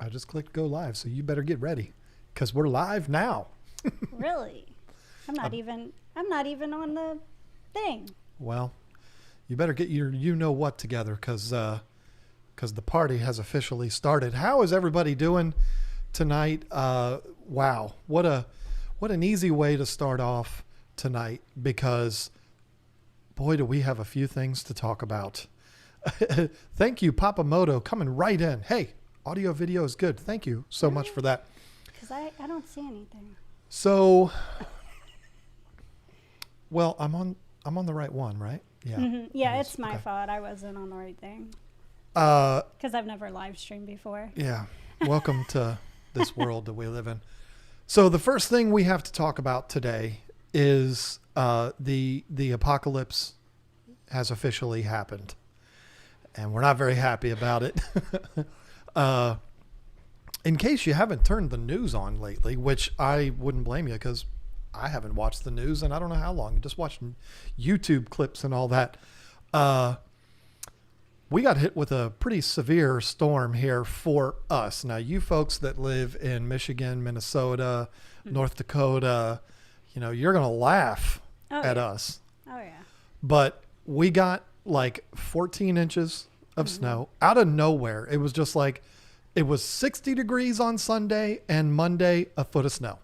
I just clicked go live, so you better get ready because we're live now. Really? I'm not even on the thing. Well, you better get your you-know-what together because the party has officially started. How is everybody doing tonight? Wow. What an easy way to start off tonight because, boy, do we have a few things to talk about. Thank you, Papa Moto, coming right in. Hey, audio video is good. Thank you so much for that. Because I don't see anything. So, well, I'm on the right one, right? Yeah. Mm-hmm. Yeah, it's my fault. I wasn't on the right thing. Because I've never live streamed before. Yeah. Welcome to this world that we live in. So the first thing we have to talk about today is the apocalypse has officially happened. And we're not very happy about it. In case you haven't turned the news on lately, which I wouldn't blame you because I haven't watched the news and I don't know how long. Just watching YouTube clips and all that. We got hit with a pretty severe storm here for us. Now, you folks that live in Michigan, Minnesota, North Dakota, you're going to laugh at us. Oh, yeah. But we got like 14 inches of snow out of nowhere. It was just like, it was 60 degrees on Sunday and Monday, a foot of snow.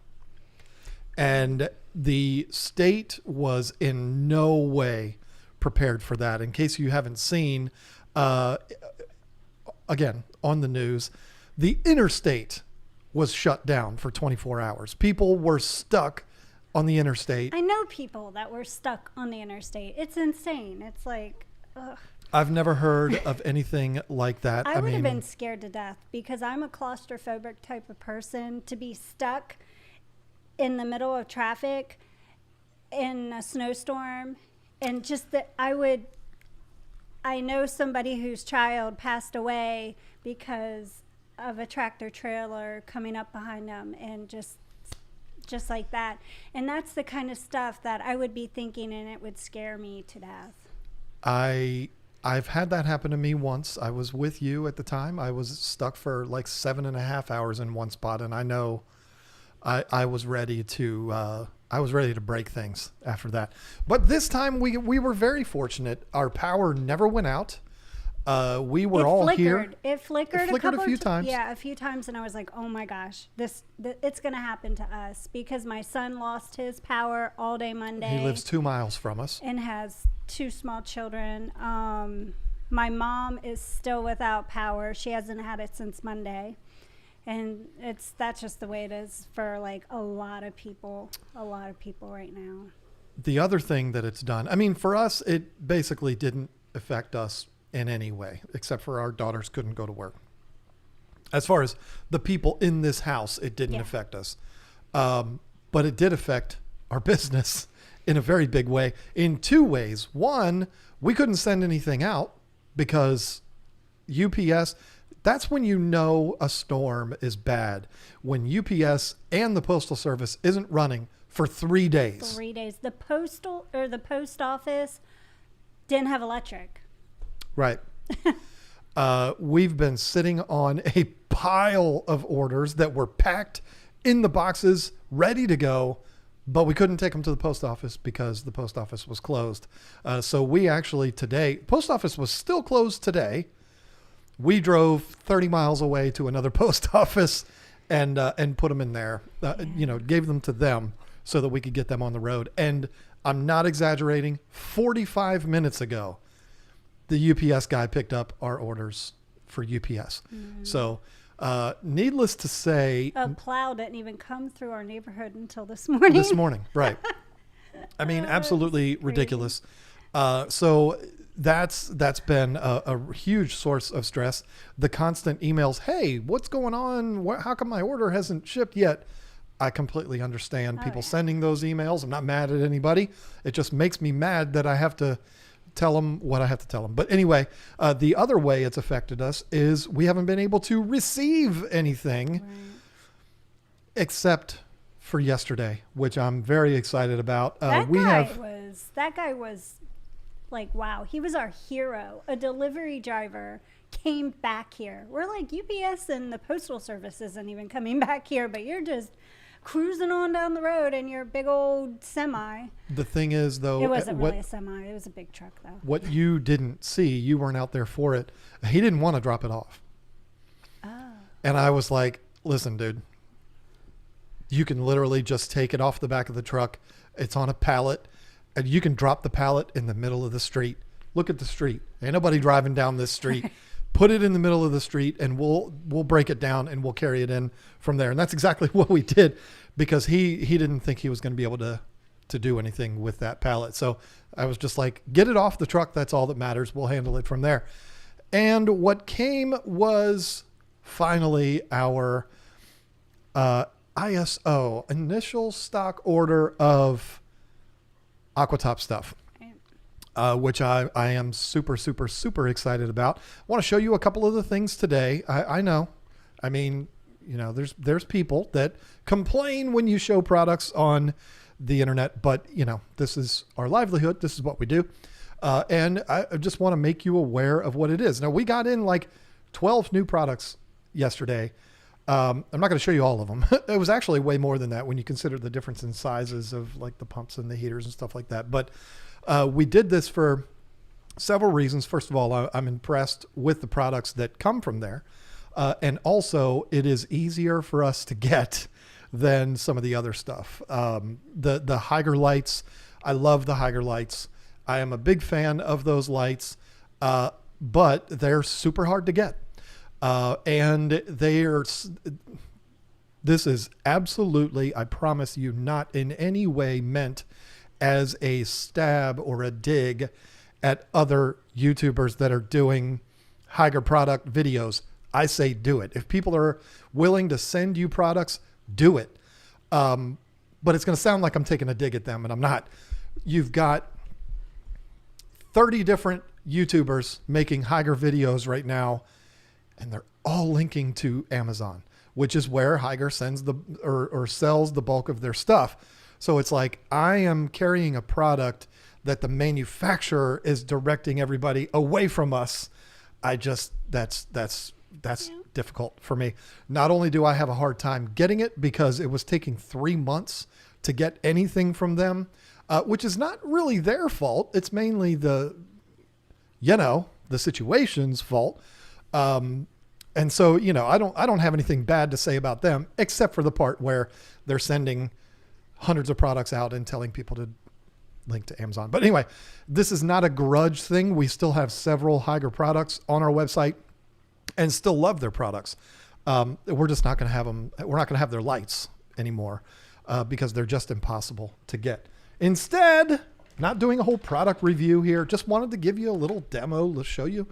And the state was in no way prepared for that. In case you haven't seen, again, on the news, the interstate was shut down for 24 hours. People were stuck on the interstate. I know people that were stuck on the interstate. It's insane. It's like, ugh. I've never heard of anything like that. I would have been scared to death because I'm a claustrophobic type of person. To be stuck in the middle of traffic in a snowstorm and just that I know somebody whose child passed away because of a tractor trailer coming up behind them and just like that. And that's the kind of stuff that I would be thinking and it would scare me to death. I've had that happen to me once. I was with you at the time. I was stuck for like 7.5 hours in one spot. And I know I was ready to break things after that. But this time we were very fortunate. Our power never went out. We were all here. It flickered a few times. Yeah, a few times. And I was like, oh my gosh, it's going to happen to us because my son lost his power all day Monday. He lives 2 miles from us. And has 2 small children. My mom is still without power. She hasn't had it since Monday. And that's just the way it is for like a lot of people right now. The other thing that it's done, for us, it basically didn't affect us in any way, except for our daughters couldn't go to work. As far as the people in this house, it didn't affect us. But it did affect our business in a very big way, in 2 ways. One, we couldn't send anything out because UPS, that's when you know a storm is bad. When UPS and the Postal Service isn't running for 3 days. 3 days. The post office didn't have electric. Right. We've been sitting on a pile of orders that were packed in the boxes, ready to go, but we couldn't take them to the post office because the post office was closed. So we actually today, post office was still closed today. We drove 30 miles away to another post office and put them in there, gave them to them so that we could get them on the road. And I'm not exaggerating, 45 minutes ago, the UPS guy picked up our orders for UPS. So needless to say, a plow didn't even come through our neighborhood until this morning. Right. Absolutely ridiculous. So that's been a huge source of stress. The constant emails, hey, what's going on? How come my order hasn't shipped yet? I completely understand people sending those emails. I'm not mad at anybody. It just makes me mad that I have to tell them what I have to tell them. But anyway, the other way it's affected us is we haven't been able to receive anything except for yesterday, which I'm very excited about. That guy was like, wow, he was our hero. A delivery driver came back here. We're like, UPS and the Postal Service isn't even coming back here, but you're just cruising on down the road in your big old semi. The thing is, though, It wasn't really a semi. It was a big truck, though. what you didn't see, you weren't out there for it. He didn't want to drop it off. Oh. And I was like, listen, dude, you can literally just take it off the back of the truck. It's on a pallet, and you can drop the pallet in the middle of the street. Look at the street. Ain't nobody driving down this street. Put it in the middle of the street, and we'll break it down, and we'll carry it in from there. And that's exactly what we did, because he didn't think he was going to be able to do anything with that pallet. So I was just like, get it off the truck. That's all that matters. We'll handle it from there. And what came was finally our ISO, initial stock order of Aquatop stuff. Which I am super, super, super excited about. I want to show you a couple of the things today. I know. I mean, you know, there's people that complain when you show products on the internet, but you know, this is our livelihood. This is what we do. And I just want to make you aware of what it is. Now, we got in like 12 new products yesterday. I'm not going to show you all of them. It was actually way more than that when you consider the difference in sizes of like the pumps and the heaters and stuff like that. But we did this for several reasons. First of all, I'm impressed with the products that come from there. And also, it is easier for us to get than some of the other stuff. The Hygger lights, I love the Hygger lights. I am a big fan of those lights, but they're super hard to get. And this is absolutely, I promise you, not in any way meant as a stab or a dig at other YouTubers that are doing Hygger product videos. I say do it. If people are willing to send you products, do it. But it's going to sound like I'm taking a dig at them, and I'm not. You've got 30 different YouTubers making Hygger videos right now, and they're all linking to Amazon, which is where Hygger sends or sells the bulk of their stuff. So it's like, I am carrying a product that the manufacturer is directing everybody away from us. That's difficult for me. Not only do I have a hard time getting it because it was taking 3 months to get anything from them, which is not really their fault. It's mainly the situation's fault. And so, I don't have anything bad to say about them, except for the part where they're sending hundreds of products out and telling people to link to Amazon. But anyway, this is not a grudge thing. We still have several Hygger products on our website and still love their products. We're just not going to have them. We're not going to have their lights anymore because they're just impossible to get. Instead, not doing a whole product review here. Just wanted to give you a little demo to show you.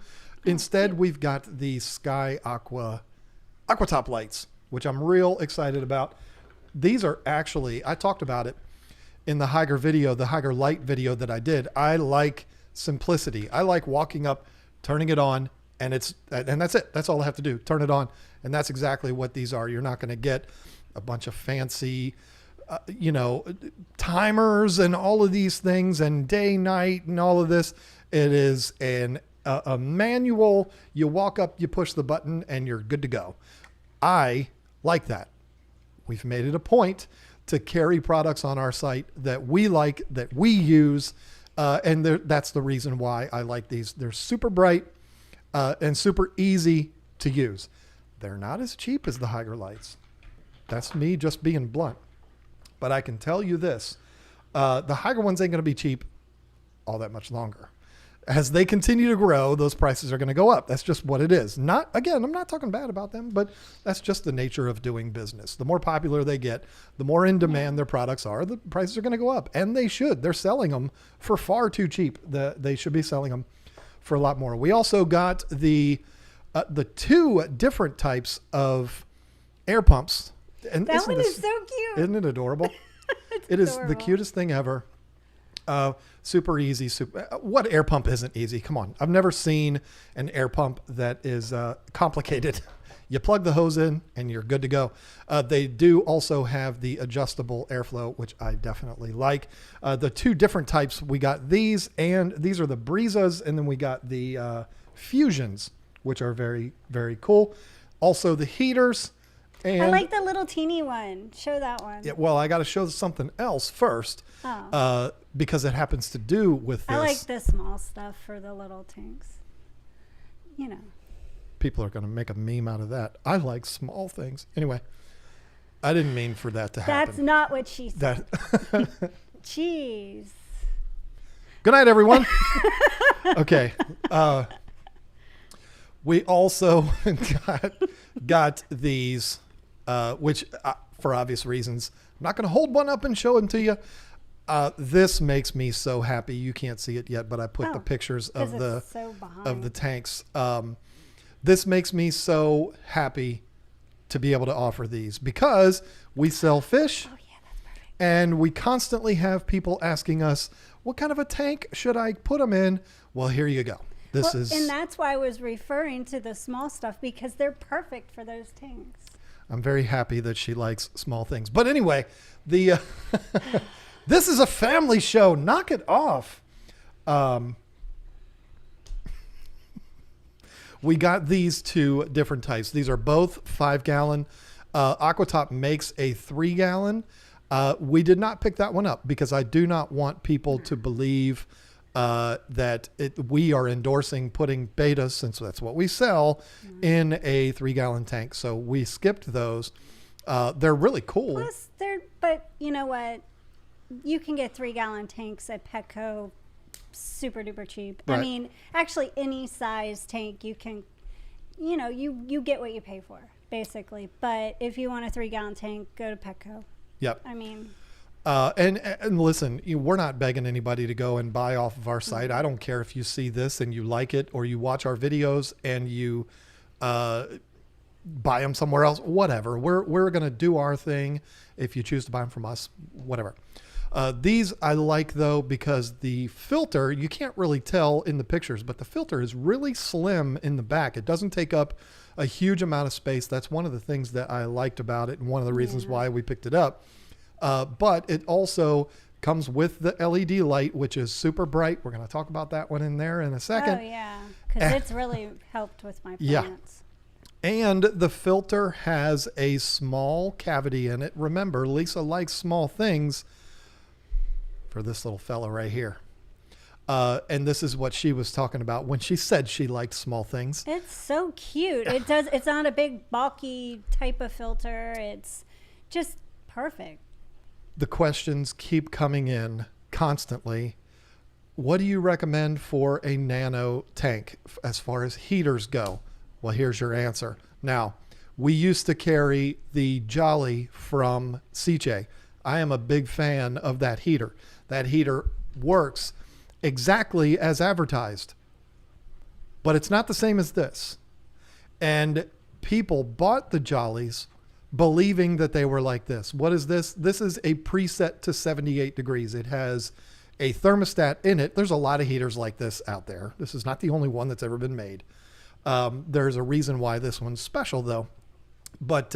Instead, we've got the Sky Aquatop lights, which I'm real excited about. These are actually, I talked about it in the Hygger video, the Hygger light video that I did. I like simplicity. I like walking up, turning it on, and that's it. That's all I have to do. Turn it on. And that's exactly what these are. You're not going to get a bunch of fancy, timers and all of these things and day, night and all of this. It is a manual. You walk up, you push the button, and you're good to go. I like that. We've made it a point to carry products on our site that we like, that we use. And that's the reason why I like these. They're super bright and super easy to use. They're not as cheap as the Hygger lights. That's me just being blunt. But I can tell you this, the Hygger ones ain't going to be cheap all that much longer. As they continue to grow, those prices are going to go up. That's just what it is. I'm not talking bad about them, but that's just the nature of doing business. The more popular they get, the more in demand their products are, the prices are going to go up. And they should. They're selling them for far too cheap. They should be selling them for a lot more. We also got the 2 different types of air pumps. And that one is so cute. Isn't it adorable? It is the cutest thing ever. Super easy. What air pump isn't easy? Come on. I've never seen an air pump that is complicated. You plug the hose in and you're good to go. They do also have the adjustable airflow, which I definitely like. The 2 different types, we got these, and these are the Breezas, and then we got the Fusions, which are very, very cool. Also the heaters. And I like the little teeny one. Show that one. yeah, well, I got to show something else first, because it happens to do with this. I like the small stuff for the little tanks. You know. People are going to make a meme out of that. I like small things. Anyway, I didn't mean for that to happen. That's not what she said. That. Jeez. Good night, everyone. Okay. We also got these, which for obvious reasons, I'm not going to hold one up and show them to you. This makes me so happy. You can't see it yet, but I put the pictures of the tanks. This makes me so happy to be able to offer these because we sell fish. Oh yeah, that's perfect. And we constantly have people asking us, what kind of a tank should I put them in? Well, here you go. And that's why I was referring to the small stuff because they're perfect for those tanks. I'm very happy that she likes small things. But anyway, this is a family show. Knock it off. We got these two different types. These are both 5-gallon. Aquatop makes a 3-gallon. We did not pick that one up because I do not want people to believe that we are endorsing putting beta, since that's what we sell, in a 3-gallon tank. So we skipped those. They're really cool. Plus, but you know what? You can get 3-gallon tanks at Petco super duper cheap. Right. I mean, actually any size tank you can, you get what you pay for basically. But if you want a 3-gallon tank, go to Petco. Yep. I mean, and listen, we're not begging anybody to go and buy off of our site. I don't care if you see this and you like it, or you watch our videos and you buy them somewhere else, whatever. We're going to do our thing. If you choose to buy them from us, whatever. These I like though, because the filter, you can't really tell in the pictures, but the filter is really slim in the back. It doesn't take up a huge amount of space. That's one of the things that I liked about it, and one of the reasons why we picked it up. But it also comes with the LED light, which is super bright. We're going to talk about that one in there in a second. Oh yeah, because it's really helped with my plants. Yeah. And the filter has a small cavity in it. Remember, Lisa likes small things for this little fella right here. And this is what she was talking about when she said she liked small things. It's so cute. It's not a big bulky type of filter. It's just perfect. The questions keep coming in constantly. What do you recommend for a Nano tank as far as heaters go? Well, here's your answer. Now, we used to carry the Jolly from CJ. I am a big fan of that heater. That heater works exactly as advertised, but it's not the same as this. And people bought the Jollies believing that they were like this. What is this? This is a preset to 78 degrees. It has a thermostat in it. There's a lot of heaters like this out there. This is not the only one that's ever been made. There's a reason why this one's special though. But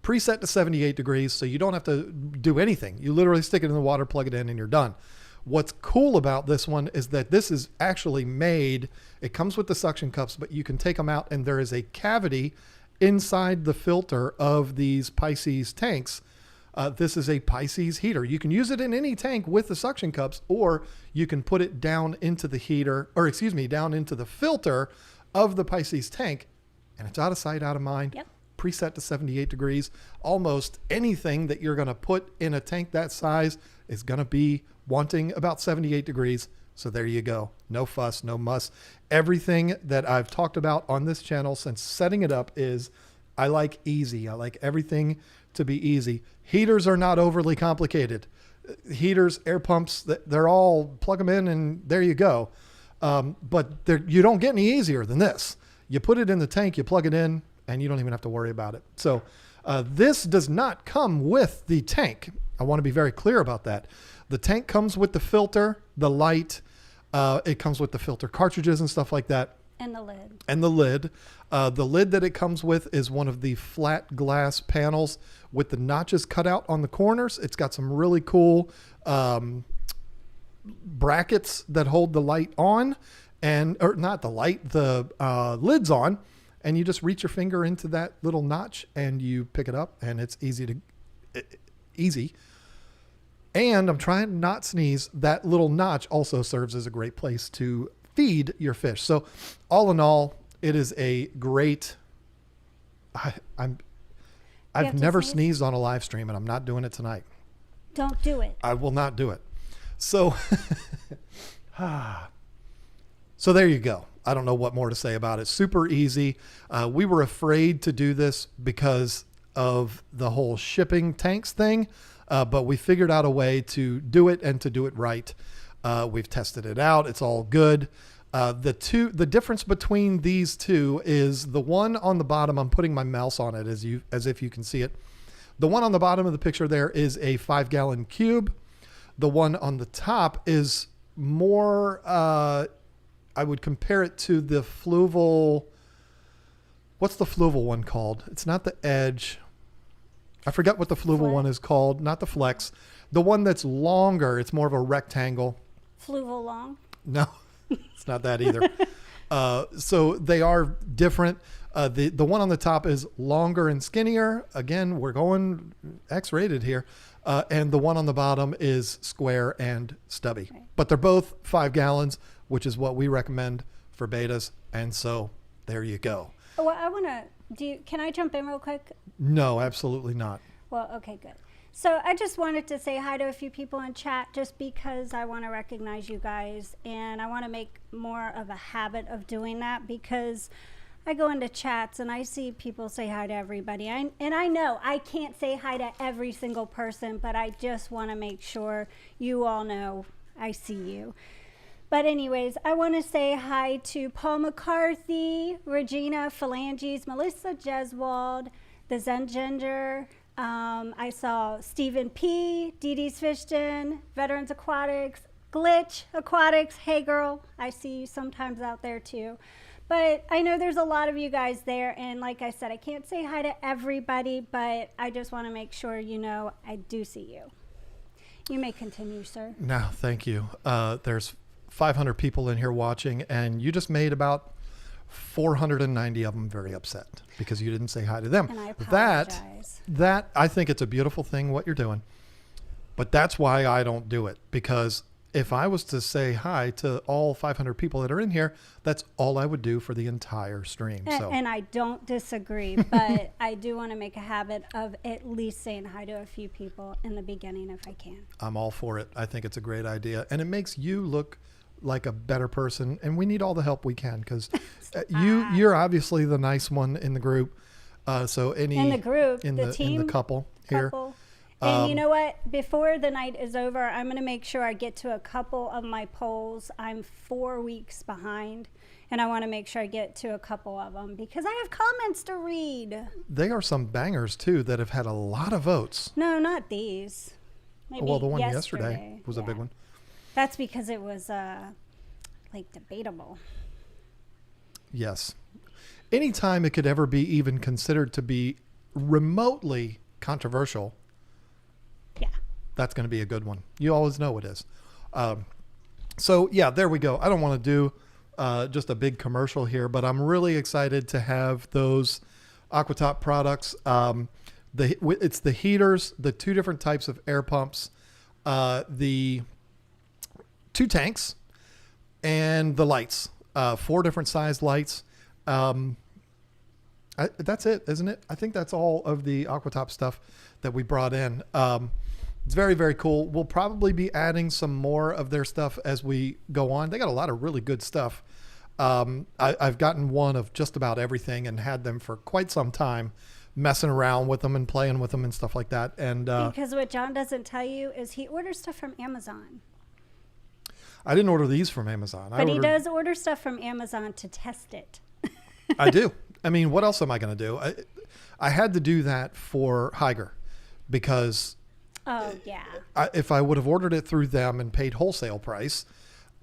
preset to 78 degrees, so you don't have to do anything. You literally stick it in the water, plug it in, and you're done. What's cool about this one is that this is actually made, it comes with the suction cups, but you can take them out and there is a cavity inside the filter of these Pisces tanks. This is a Pisces heater. You can use it in any tank with the suction cups, or you can put it down into the heater, or excuse me, down into the filter of the Pisces tank, and it's out of sight, out of mind. Yep. Preset to 78 degrees. Almost anything that you're going to put in a tank that size is going to be wanting about 78 degrees. So there you go. No fuss, no muss. Everything that I've talked about on this channel since setting it up is I like easy. I like everything to be easy. Heaters are not overly complicated. Heaters, air pumps, they're all plug them in and there you go. But you don't get any easier than this. You put it in the tank, you plug it in, and you don't even have to worry about it. So this does not come with the tank. I want to be very clear about that. The tank comes with the filter, the light. It comes with the filter cartridges and stuff like that. And the lid. And the lid. The lid that it comes with is one of the flat glass panels with the notches cut out on the corners. It's got some really cool brackets that hold the light on, or not the light, the lid's on, and you just reach your finger into that little notch and you pick it up, and it's easy. And I'm trying to not sneeze. That little notch also serves as a great place to feed your fish. So all in all, it is a great, I've never sneezed on a live stream, and I'm not doing it tonight. Don't do it. I will not do it. So, so there you go. I don't know what more to say about it. Super easy. We were afraid to do this because of the whole shipping tanks thing, but we figured out a way to do it and to do it right. We've tested it out. It's all good. The difference between these two is the one on the bottom. I'm putting my mouse on it as if you can see it. The one on the bottom of the picture there is a 5-gallon cube. The one on the top is more, I would compare it to the fluval. What's the fluval one called? It's not the Edge. I forget what the fluval one is called. Not the Flex. The one that's longer. It's more of a rectangle. Fluval long? No, it's not that either. So they are different. The one on the top is longer and skinnier. Again, we're going X-rated here. And the one on the bottom is square and stubby. Right. But they're both 5 gallons, which is what we recommend for betas. And so there you go. Well, I want to, can I jump in real quick? No, absolutely not. Well, okay, good. So I just wanted to say hi to a few people in chat just because I want to recognize you guys, and I want to make more of a habit of doing that because I go into chats and I see people say hi to everybody. And I know I can't say hi to every single person, but I just want to make sure you all know I see you. But anyways, I want to say hi to Paul McCarthy, Regina Phalanges, Melissa Jeswald, the Zen Ginger. I saw Stephen P, Dee Dee's Fishton, Veterans Aquatics, Glitch Aquatics. Hey girl, I see you sometimes out there too. But I know there's a lot of you guys there, and like I said, I can't say hi to everybody, but I just want to make sure you know I do see you. You may continue, sir. No, thank you. There's 500 people in here watching, and you just made about 490 of them very upset because you didn't say hi to them. And I apologize. That I think it's a beautiful thing what you're doing, but that's why I don't do it, because if I was to say hi to all 500 people that are in here, that's all I would do for the entire stream. And I don't disagree, but I do want to make a habit of at least saying hi to a few people in the beginning if I can. I'm all for it. I think it's a great idea, and it makes you look like a better person, and we need all the help we can because you're obviously the nice one in the group. So in the group, in the couple here. And you know what? Before the night is over, I'm going to make sure I get to a couple of my polls. I'm 4 weeks behind, and I want to make sure I get to a couple of them because I have comments to read. They are some bangers, too, that have had a lot of votes. No, not these. Maybe well, the one yesterday was a big one. That's because it was, like, debatable. Yes. Anytime it could ever be even considered to be remotely controversial, that's going to be a good one. You always know it is. So yeah, there we go. I don't want to do just a big commercial here, but I'm really excited to have those Aquatop products. It's the heaters, the 2 different types of air pumps, the 2 tanks, and the lights, 4 different size lights. That's it, isn't it? I think that's all of the Aquatop stuff that we brought in. It's very, very cool. We'll probably be adding some more of their stuff as we go on. They got a lot of really good stuff. I've gotten one of just about everything and had them for quite some time, messing around with them and playing with them and stuff like that. And because what John doesn't tell you is he orders stuff from Amazon. I didn't order these from Amazon. But he does order stuff from Amazon to test it. I do. I mean, what else am I going to do? I had to do that for Higer because... Oh, yeah. If I would have ordered it through them and paid wholesale price,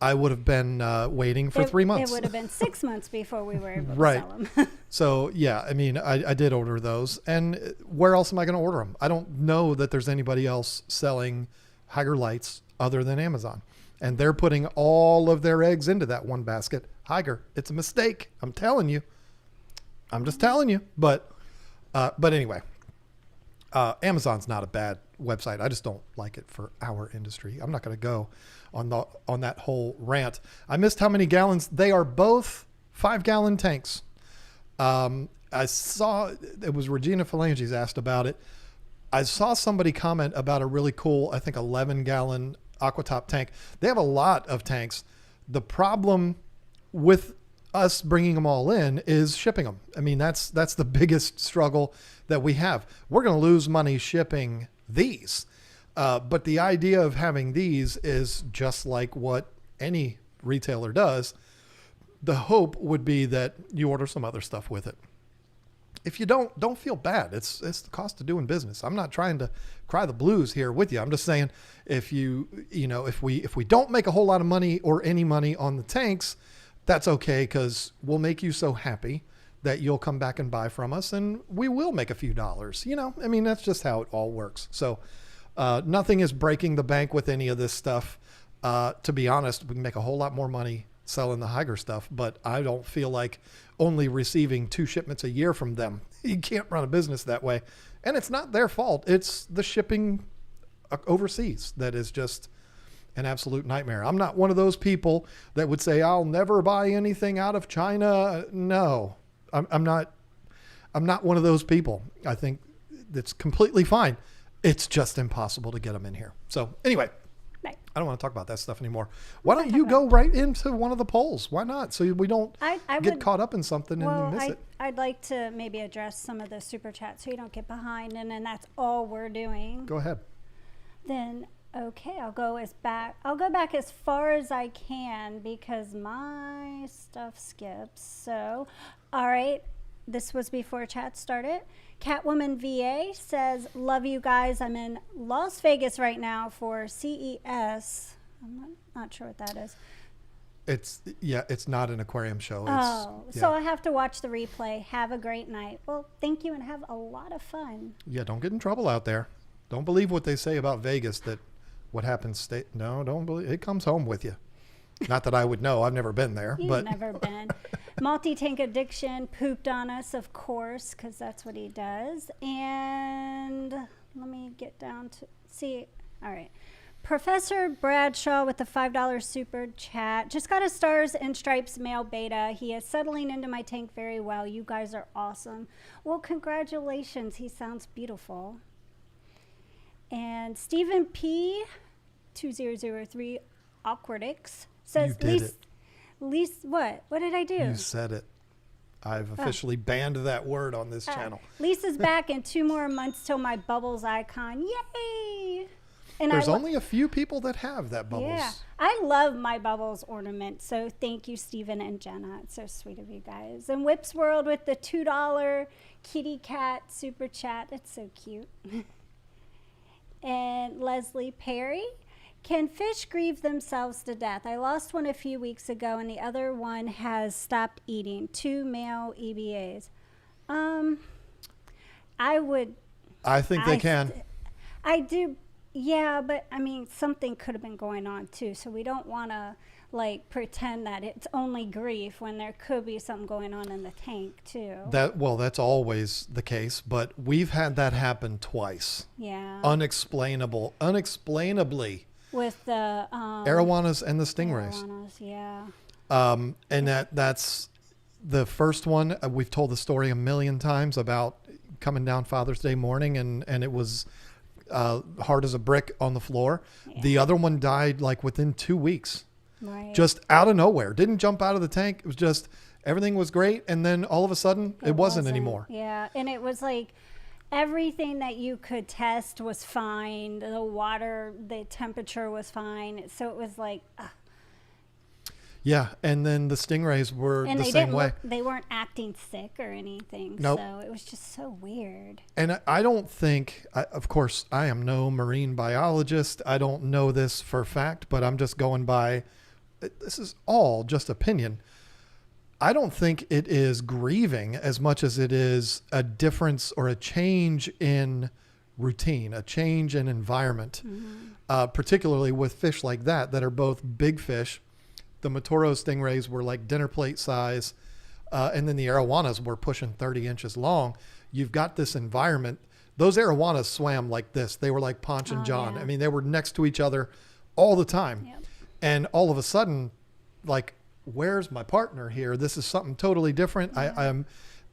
I would have been waiting for 3 months. It would have been 6 months before we were able to sell them. So, yeah, I mean, I did order those. And where else am I going to order them? I don't know that there's anybody else selling Higer lights other than Amazon. and they're putting all of their eggs into that one basket. Higer, it's a mistake. I'm telling you. I'm just telling you. But anyway, Amazon's not a bad website. I just don't like it for our industry. I'm not going to go on that whole rant. I missed how many gallons. They are both 5-gallon tanks. I saw, it was Regina Phalanges asked about it. I saw somebody comment about a really cool, I think 11-gallon Aquatop tank. They have a lot of tanks. The problem with us bringing them all in is shipping them. I mean, that's the biggest struggle that we have. We're going to lose money shipping these. But the idea of having these is just like what any retailer does. The hope would be that you order some other stuff with it. If you don't feel bad. It's the cost of doing business. I'm not trying to cry the blues here with you. I'm just saying if we don't make a whole lot of money or any money on the tanks, that's okay, because we'll make you so happy that you'll come back and buy from us, and we will make a few dollars. I mean, that's just how it all works. So nothing is breaking the bank with any of this stuff. To be honest, we can make a whole lot more money selling the Higer stuff, but I don't feel like only receiving 2 shipments a year from them. You can't run a business that way. And it's not their fault. It's the shipping overseas that is just an absolute nightmare. I'm not one of those people that would say, I'll never buy anything out of China. No, I'm not one of those people. I think it's completely fine. It's just impossible to get them in here. So anyway, Right. I don't want to talk about that stuff anymore. Why don't you go right into one of the polls? Why not? So we don't get caught up in something and miss it. I'd like to maybe address some of the super chats so you don't get behind, and then that's all we're doing. Go ahead. Then okay, I'll go back as far as I can because my stuff skips. So, all right, this was before chat started. Catwoman VA says, love you guys. I'm in Las Vegas right now for CES. I'm not sure what that is. It's not an aquarium show. So I have to watch the replay. Have a great night. Well, thank you and have a lot of fun. Yeah, don't get in trouble out there. Don't believe what they say about Vegas, that what happens don't believe it comes home with you. Not that I would know. I've never been there. You've never been. Multi-tank addiction pooped on us, of course, because that's what he does. And let me get down to see. All right. Professor Bradshaw with the $5 super chat. Just got a Stars and Stripes male beta. He is settling into my tank very well. You guys are awesome. Well, congratulations. He sounds beautiful. And Stephen P. 2003 Awkwardix says, what? What did I do? You said it. I've officially banned that word on this channel. Lisa's back in 2 more months till my Bubbles icon. Yay! And there's only a few people that have that Bubbles. Yeah, I love my Bubbles ornament. So thank you, Stephen and Jenna. It's so sweet of you guys. And Whips World with the $2 kitty cat super chat. It's so cute. And Leslie Perry. Can fish grieve themselves to death? I lost one a few weeks ago, and the other one has stopped eating. 2 male EBAs. I think they can. I do. Yeah, but I mean, something could have been going on too. So we don't want to pretend that it's only grief when there could be something going on in the tank too. That's always the case, but we've had that happen twice. Yeah. Unexplainably. With the arowanas and the stingrays. Arowanas, yeah. And that's the first one. We've told the story a million times about coming down Father's Day morning, and it was hard as a brick on the floor. Yeah. The other one died within 2 weeks. Right. Just out of nowhere. Didn't jump out of the tank. It was just everything was great, and then all of a sudden it wasn't anymore. Yeah, and it was everything that you could test was fine. The water, the temperature was fine. So it was Yeah, and then the stingrays were the same way. They weren't acting sick or anything. Nope. So it was just so weird. And I don't think, of course, I am no marine biologist. I don't know this for a fact, but I'm just going by, this is all just opinion. I don't think it is grieving as much as it is a difference or a change in routine, a change in environment, particularly with fish like that are both big fish. The Matoro stingrays were like dinner plate size, and then the arowanas were pushing 30 inches long. You've got this environment. Those arowanas swam like this. They were like Ponch and John. Yeah. I mean, they were next to each other all the time. Yep. And all of a sudden, like, where's my partner here? This is something totally different. Yeah.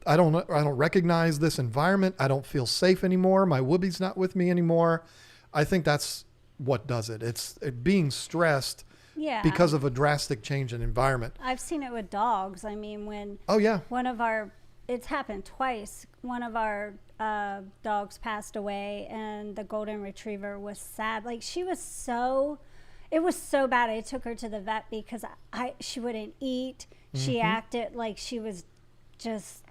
I don't recognize this environment. I don't feel safe anymore. My whoopie's not with me anymore. I think that's what does it. It's being stressed Yeah. because of a drastic change in environment. I've seen it with dogs. I mean, when Oh yeah. it's happened twice. One of our dogs passed away, and the golden retriever was sad. Like, it was so bad. I took her to the vet because she wouldn't eat. She acted like she was just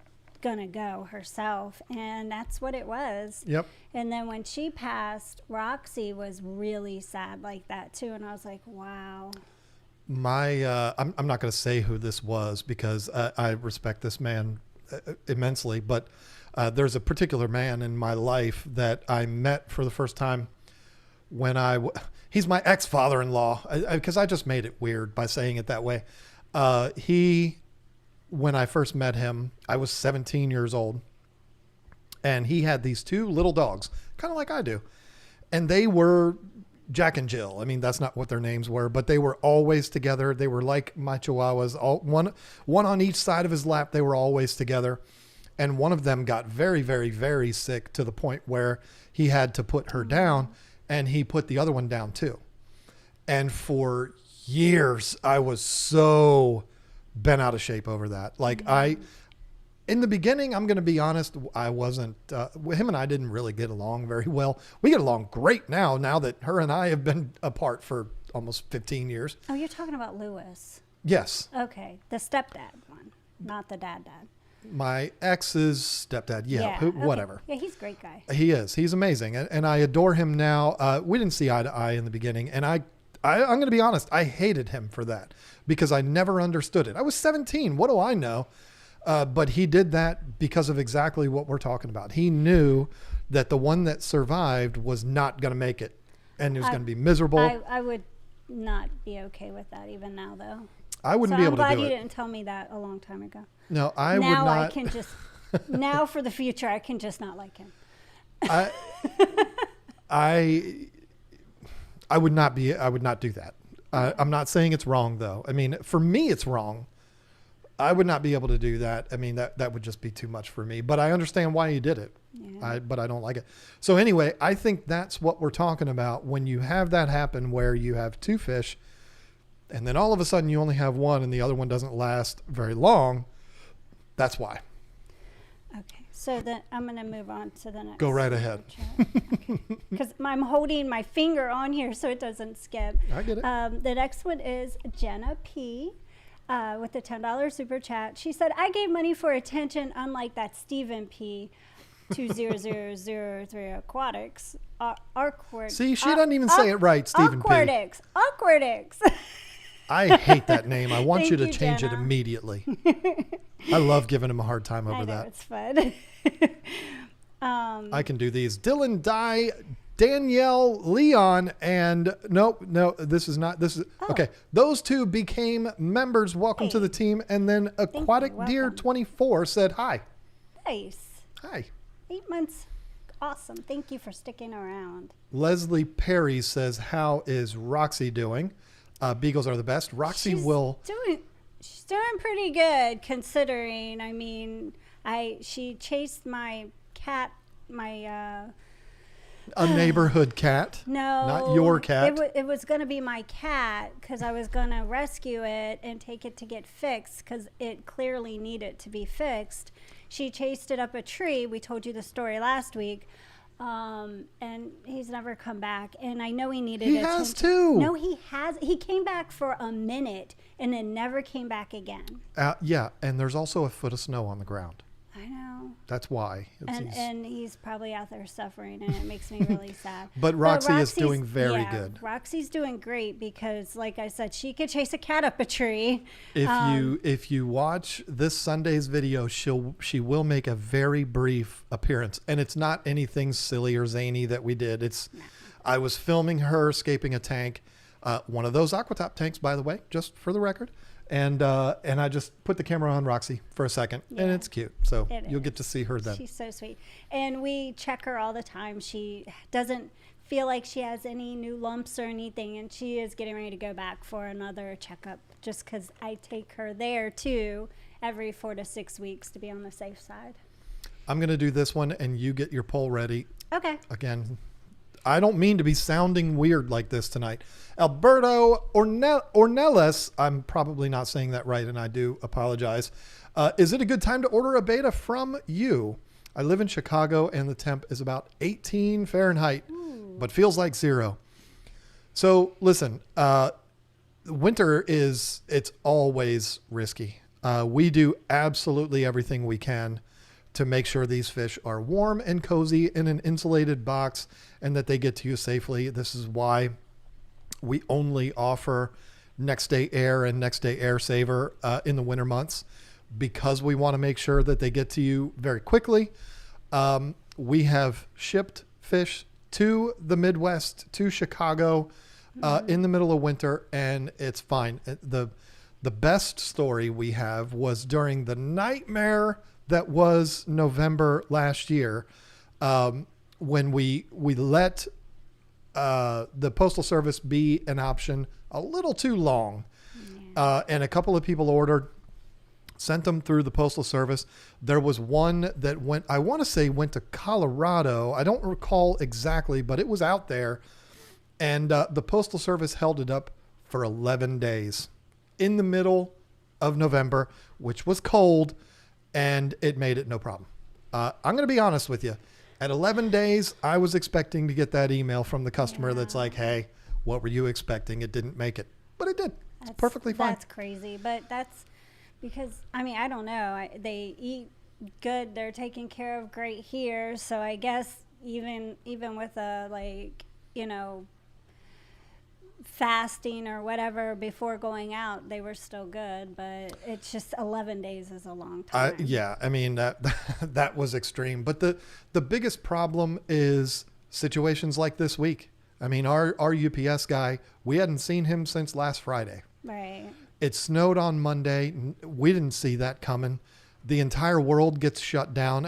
gonna go herself, and that's what it was. Yep. And then when she passed, Roxy was really sad like that too, and I was like, wow. I'm not going to say who this was because I respect this man immensely, but there's a particular man in my life that I met for the first time when he's my ex-father-in-law, because I just made it weird by saying it that way. When I first met him, I was 17 years old, and he had these two little dogs, kind of like I do, and they were Jack and Jill. I mean, that's not what their names were, but they were always together. They were like my chihuahuas, one on each side of his lap. They were always together. And one of them got very, very, very sick to the point where he had to put her down, and he put the other one down too. And for years, I was so bent out of shape over that. Like in the beginning, I'm going to be honest, I wasn't, him and I didn't really get along very well. We get along great now that her and I have been apart for almost 15 years. Oh, you're talking about Lewis. Yes. Okay, the stepdad one, not the dad. My ex's stepdad. Yeah. Okay. Whatever. Yeah, he's a great guy. He is. He's amazing. And I adore him now. We didn't see eye to eye in the beginning. And I'm going to be honest. I hated him for that because I never understood it. I was 17. What do I know? But he did that because of exactly what we're talking about. He knew that the one that survived was not going to make it, and it was going to be miserable. I would not be okay with that even now, though. I wouldn't be able to do it. I'm glad you didn't tell me that a long time ago. No, I would not. Now I can just, now for the future, I can just not like him. I would not do that. I'm not saying it's wrong though. I mean, for me, it's wrong. I would not be able to do that. I mean, that would just be too much for me, but I understand why you did it. Yeah. But I don't like it. So anyway, I think that's what we're talking about when you have that happen where you have two fish and then all of a sudden you only have one and the other one doesn't last very long. That's why. Okay. So then I'm going to move on to the next. Go right ahead. Because I'm holding my finger on here so it doesn't skip. I get it. The next one is Jenna P. With the $10 super chat. She said, I gave money for attention, unlike that Stephen P. 20003 Aquatics. See, she doesn't even say it right, Stephen P. Aquatics. I hate that name. I want Thank you to you, change Jenna. it immediately. I love giving him a hard time over I know, that. it's fun. I can do these. Dylan, Danielle, Leon, and no, this is okay. Those two became members. Welcome to the team. And then Aquatic Deer 24 said hi. Nice. Hi. 8 months. Awesome. Thank you for sticking around. Leslie Perry says, how is Roxy doing? Beagles are the best. Roxy She's doing pretty good considering. I mean, she chased my cat, a neighborhood cat. No, not your cat. It was going to be my cat because I was going to rescue it and take it to get fixed because it clearly needed to be fixed. She chased it up a tree. We told you the story last week. And he's never come back. And I know he needed He has too. No, he has. He came back for a minute and then never came back again. Yeah, and there's also a foot of snow on the ground. I know. That's why. And he's probably out there suffering, and it makes me really sad. But Roxy is doing very yeah, good. Roxy's doing great because, like I said, she could chase a cat up a tree. If you watch this Sunday's video, she will make a very brief appearance, and it's not anything silly or zany that we did. I was filming her escaping a tank, one of those Aquatop tanks, by the way, just for the record. And I just put the camera on Roxy for a second, and it's cute. So you'll get to see her then. She's so sweet. And we check her all the time. She doesn't feel like she has any new lumps or anything, and she is getting ready to go back for another checkup just because I take her there, too, every 4 to 6 weeks to be on the safe side. I'm going to do this one, and you get your poll ready. Okay. Again, I don't mean to be sounding weird like this tonight. Alberto Ornelas, I'm probably not saying that right, and I do apologize. Is it a good time to order a beta from you? I live in Chicago, and the temp is about 18 Fahrenheit, but feels like 0. So listen, winter it's always risky. We do absolutely everything we can to make sure these fish are warm and cozy in an insulated box and that they get to you safely. This is why we only offer next day air and next day air saver in the winter months, because we want to make sure that they get to you very quickly. We have shipped fish to the Midwest, to Chicago in the middle of winter, and it's fine. The best story we have was during the nightmare that was November last year, when we let the Postal Service be an option a little too long. And a couple of people ordered, sent them through the Postal Service. There was one that went to Colorado. I don't recall exactly, but it was out there. And the Postal Service held it up for 11 days in the middle of November, which was cold. And it made it no problem. I'm going to be honest with you. At 11 days, I was expecting to get that email from the customer that's like, hey, what were you expecting? It didn't make it. But it did. It's perfectly fine. That's crazy. But that's because, I don't know. They eat good. They're taken care of great here. So I guess even with a, fasting or whatever before going out, they were still good, but it's just 11 days is a long time. That was extreme. But the biggest problem is situations like this week. Our UPS guy, we hadn't seen him since last Friday. Right. It snowed on Monday. We didn't see that coming. The entire world gets shut down.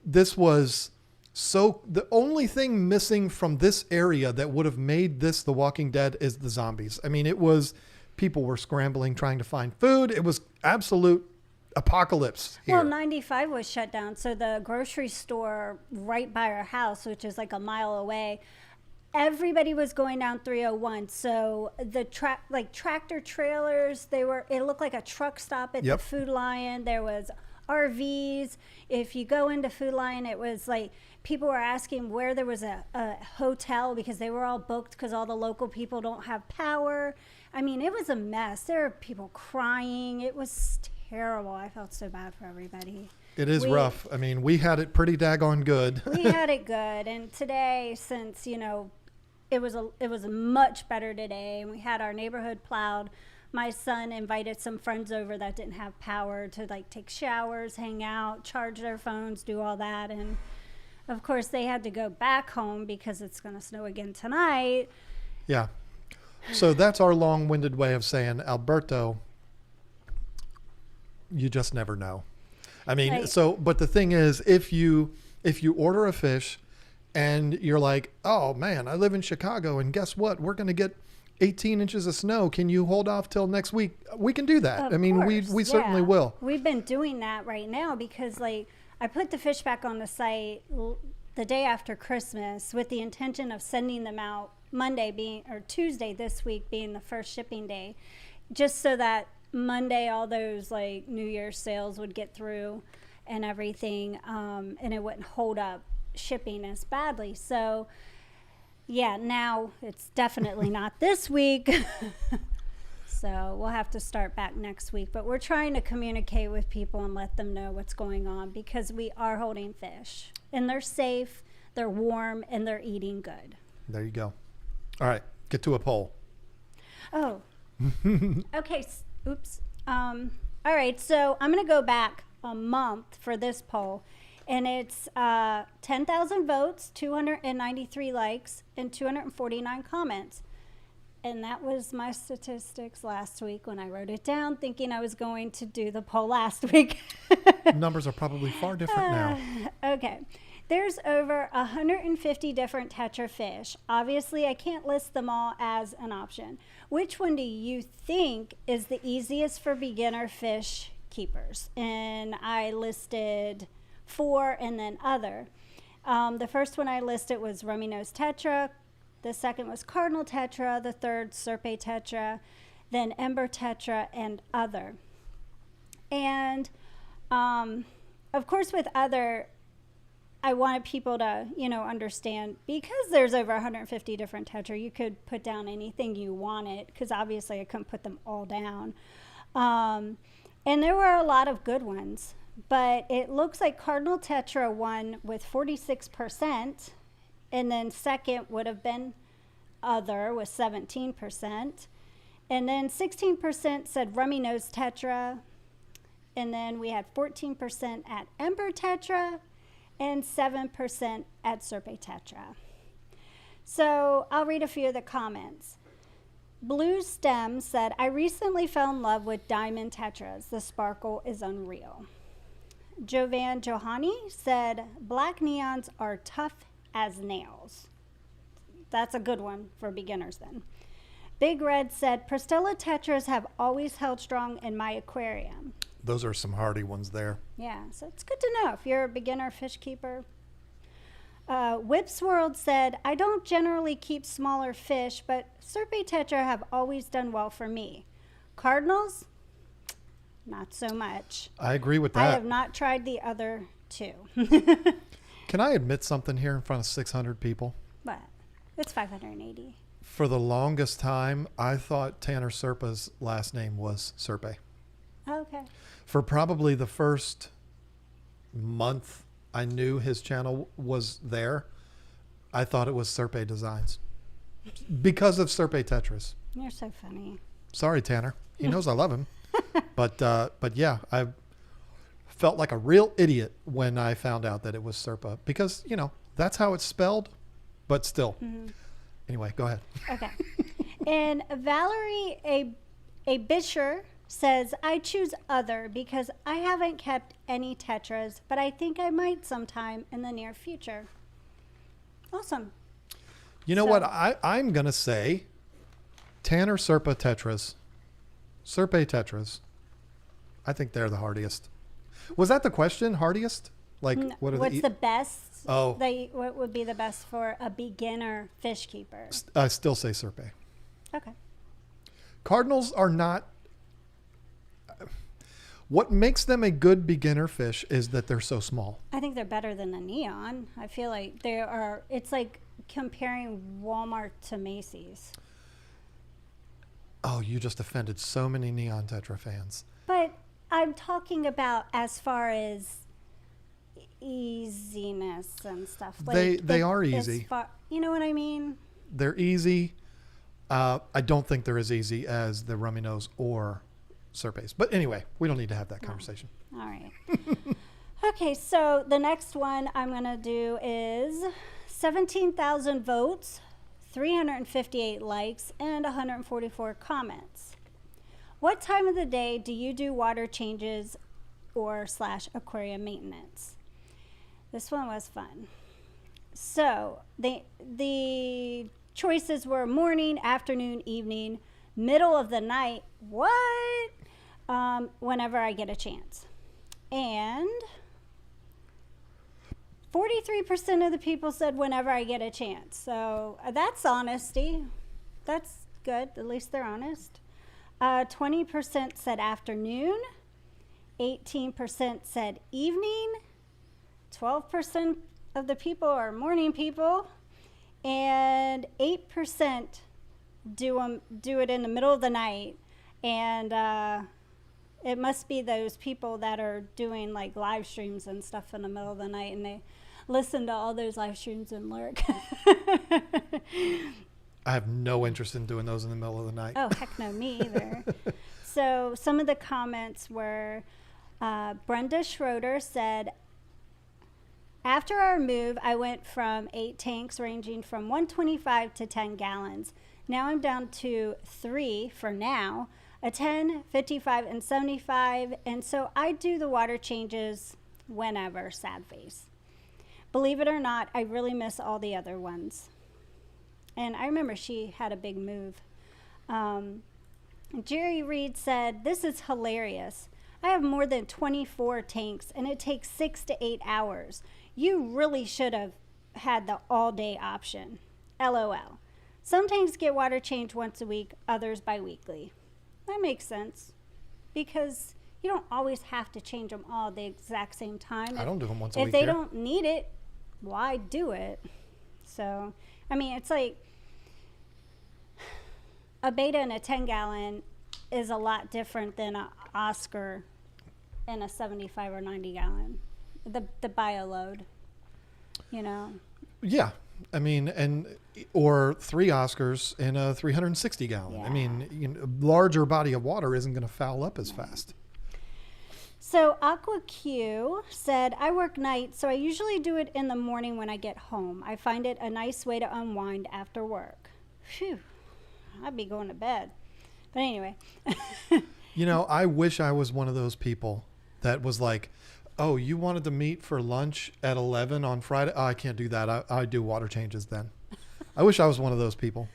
This was... So the only thing missing from this area that would have made this The Walking Dead is the zombies. People were scrambling, trying to find food. It was absolute apocalypse here. Well, 95 was shut down. So the grocery store right by our house, which is like a mile away, everybody was going down 301. So the tractor trailers, it looked like a truck stop at the Food Lion. There was RVs. If you go into Food Lion, it was like people were asking where there was a hotel because they were all booked because all the local people don't have power. It was a mess. There were people crying. It was terrible. I felt so bad for everybody. It is rough. We had it pretty daggone good. We had it good. And today, since, it was much better today, and we had our neighborhood plowed. My son invited some friends over that didn't have power to take showers, hang out, charge their phones, do all that. And of course they had to go back home because it's going to snow again tonight. Yeah. So that's our long-winded way of saying, Alberto, you just never know. But the thing is, if you order a fish and you're like, oh man, I live in Chicago and guess what? We're going to get 18 inches of snow. Can you hold off till next week? We can do that. We certainly will. We've been doing that right now because I put the fish back on the site the day after Christmas with the intention of sending them out Tuesday this week being the first shipping day, just so that Monday all those New Year's sales would get through and everything, and it wouldn't hold up shipping as badly. So yeah, now it's definitely not this week. So we'll have to start back next week. But we're trying to communicate with people and let them know what's going on, because we are holding fish. And they're safe, they're warm, and they're eating good. There you go. All right, get to a poll. Oh. Okay. Oops. All right. So I'm going to go back a month for this poll. And it's 10,000 votes, 293 likes, and 249 comments. And that was my statistics last week when I wrote it down, thinking I was going to do the poll last week. Numbers are probably far different now. Okay. There's over 150 different tetra fish. Obviously, I can't list them all as an option. Which one do you think is the easiest for beginner fish keepers? And I listed 4 and then other. The first one I listed was rummy nose tetra. The second was cardinal tetra. The third, serpe tetra. Then ember tetra and other. And of course, with other, I wanted people to, understand, because there's over 150 different tetra, you could put down anything you wanted, because obviously I couldn't put them all down. And there were a lot of good ones, but it looks like cardinal tetra won with 46%, and then second would have been other with 17%, and then 16% said rummy nose tetra, and then we had 14% at ember tetra, and 7% at serpe tetra. So I'll read a few of the comments. Blue Stem said, I recently fell in love with diamond tetras. The sparkle is unreal. Jovan Johanni said, black neons are tough as nails. That's a good one for beginners then. Big Red said, Pristella tetras have always held strong in my aquarium. Those are some hardy ones there. Yeah, so it's good to know if you're a beginner fish keeper. Whips World said, I don't generally keep smaller fish, but serpe tetra have always done well for me. Cardinals, not so much. I agree with I that. have not tried the other two. Can I admit something here in front of 600 people? But it's 580. For the longest time, I thought Tanner Serpa's last name was Serpe. Okay. For probably the first month I knew his channel was there, I thought it was Serpe Designs because of Serpe Tetras. You're so funny. Sorry, Tanner. He knows I love him. But yeah, I felt like a real idiot when I found out that it was Serpa, because, that's how it's spelled, but still. Mm-hmm. Anyway, go ahead. Okay. And Valerie A. Bisher says, I choose other because I haven't kept any tetras, but I think I might sometime in the near future. Awesome. You know what? I'm going to say Tanner Serpa Tetras, Serpe Tetras. I think they're the hardiest. Was that the question? Hardiest? Like, what's the best? Oh. What would be the best for a beginner fish keeper? I still say Serpe. Okay. Cardinals are not. What makes them a good beginner fish is that they're so small. I think they're better than a neon. I feel like they are. It's like comparing Walmart to Macy's. Oh, you just offended so many neon tetra fans. But I'm talking about as far as easiness and stuff. Like they are easy. You know what I mean? They're easy. I don't think they're as easy as the rummy nose or Serpes. But anyway, we don't need to have that conversation. All right. Okay, so the next one I'm going to do is 17,000 votes, 358 likes, and 144 comments. What time of the day do you do water changes or / aquarium maintenance? This one was fun. So the choices were morning, afternoon, evening, middle of the night. What? Whenever I get a chance. And 43% of the people said whenever I get a chance. So that's honesty. That's good. At least they're honest. 20% said afternoon. 18% said evening. 12% of the people are morning people. And 8% do it in the middle of the night. And it must be those people that are doing like live streams and stuff in the middle of the night, and they listen to all those live streams and lurk. I have no interest in doing those in the middle of the night. Oh, heck no, me either. So some of the comments were, Brenda Schroeder said, after our move, I went from 8 tanks ranging from 125 to 10 gallons. Now I'm down to 3 for now, a 10, 55, and 75. And so I do the water changes whenever, sad face. Believe it or not, I really miss all the other ones. And I remember she had a big move. Jerry Reed said, this is hilarious. I have more than 24 tanks and it takes 6 to 8 hours. You really should have had the all-day option. LOL. Some tanks get water changed once a week, others bi-weekly. That makes sense because you don't always have to change them all at the exact same time. I don't do them once a week If they here. don't need it, why do it? So, I mean, it's like a beta in a 10-gallon is a lot different than an Oscar in a 75 or 90-gallon. The bio load, you know. Yeah. I mean, or 3 Oscars in a 360 gallon. Yeah. I mean, a larger body of water isn't going to foul up as fast. So Aqua Q said, I work nights, so I usually do it in the morning when I get home. I find it a nice way to unwind after work. Phew, I'd be going to bed. But anyway. You know, I wish I was one of those people that was like, oh, you wanted to meet for lunch at 11 on Friday? Oh, I can't do that. I do water changes then. I wish I was one of those people.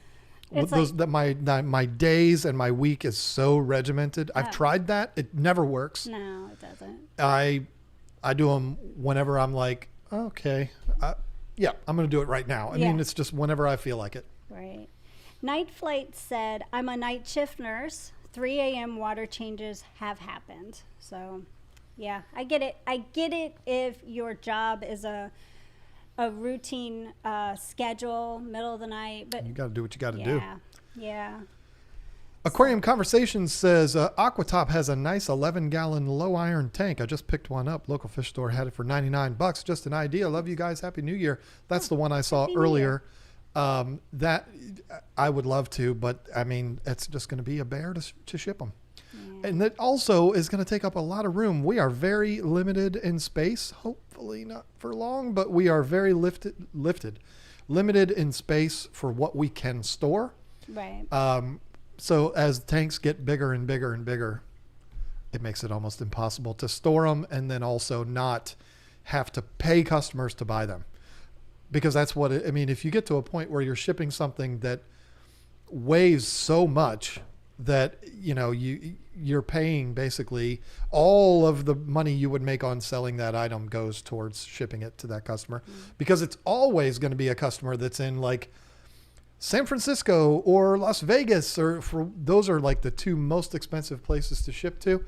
It's That my days and my week is so regimented. I've tried that. It never works. No, it doesn't. I do them whenever I'm like, okay, yeah, I'm going to do it right now. I Yeah. mean, it's just whenever I feel like it. Right. Night Flight said, I'm a night shift nurse. 3 a.m. water changes have happened. So, yeah, I get it. I get it if your job is a routine schedule, middle of the night. But You got to do what you got to do. Yeah. Aquarium Conversations says, Aquatop has a nice 11-gallon low iron tank. I just picked one up. Local fish store had it for $99. Just an idea. Love you guys. Happy New Year. That's the one I saw Happy New earlier. That I would love to, but I mean, it's just going to be a bear to ship them. Yeah. And that also is going to take up a lot of room. We are very limited in space. Hopefully not for long, but we are very limited in space for what we can store. Right. So as tanks get bigger and bigger and bigger, it makes it almost impossible to store them and then also not have to pay customers to buy them. Because that's what I mean, if you get to a point where you're shipping something that weighs so much that, you know, you're paying basically all of the money you would make on selling that item goes towards shipping it to that customer, because it's always going to be a customer that's in like San Francisco or Las Vegas, or those are like the 2 most expensive places to ship to.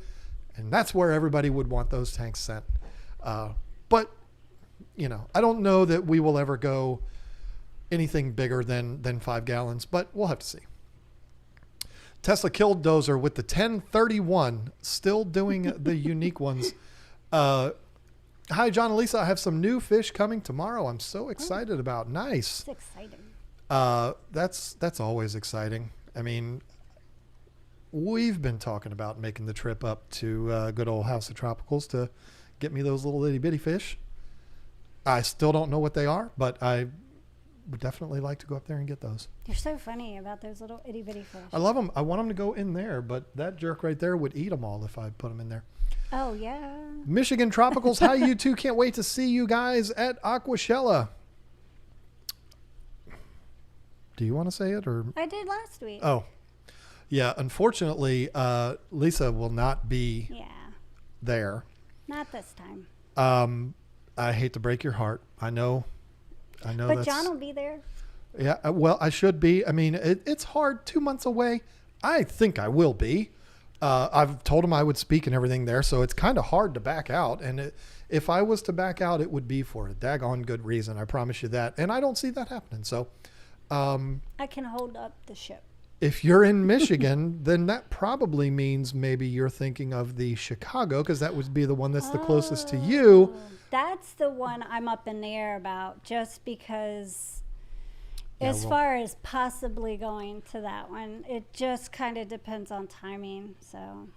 And that's where everybody would want those tanks sent. But you know, I don't know that we will ever go anything bigger than 5 gallons, but we'll have to see. Tesla killed Dozer with the 1031, still doing the unique ones. Hi, John and Lisa. I have some new fish coming tomorrow. I'm so excited about. Nice. It's exciting. That's always exciting. I mean, we've been talking about making the trip up to good old House of Tropicals to get me those little itty bitty fish. I still don't know what they are, but I would definitely like to go up there and get those. You're so funny about those little itty bitty fish. I love them. I want them to go in there, but that jerk right there would eat them all if I put them in there. Oh, yeah. Michigan Tropicals. Hi, you two. Can't wait to see you guys at Aquashella. Do you want to say it or? I did last week. Oh, yeah. Unfortunately, Lisa will not be there. Not this time. I hate to break your heart. I know. But John will be there. Yeah. Well, I should be. I mean, it's hard. 2 months away. I think I will be. I've told him I would speak and everything there, so it's kind of hard to back out. And if I was to back out, it would be for a daggone good reason. I promise you that. And I don't see that happening. So, I can hold up the ship. if you're in Michigan, then that probably means maybe you're thinking of the Chicago, because that would be the one that's the closest to you. That's the one I'm up in the air about, just because as well- far as possibly going to that one, it just kind of depends on timing. So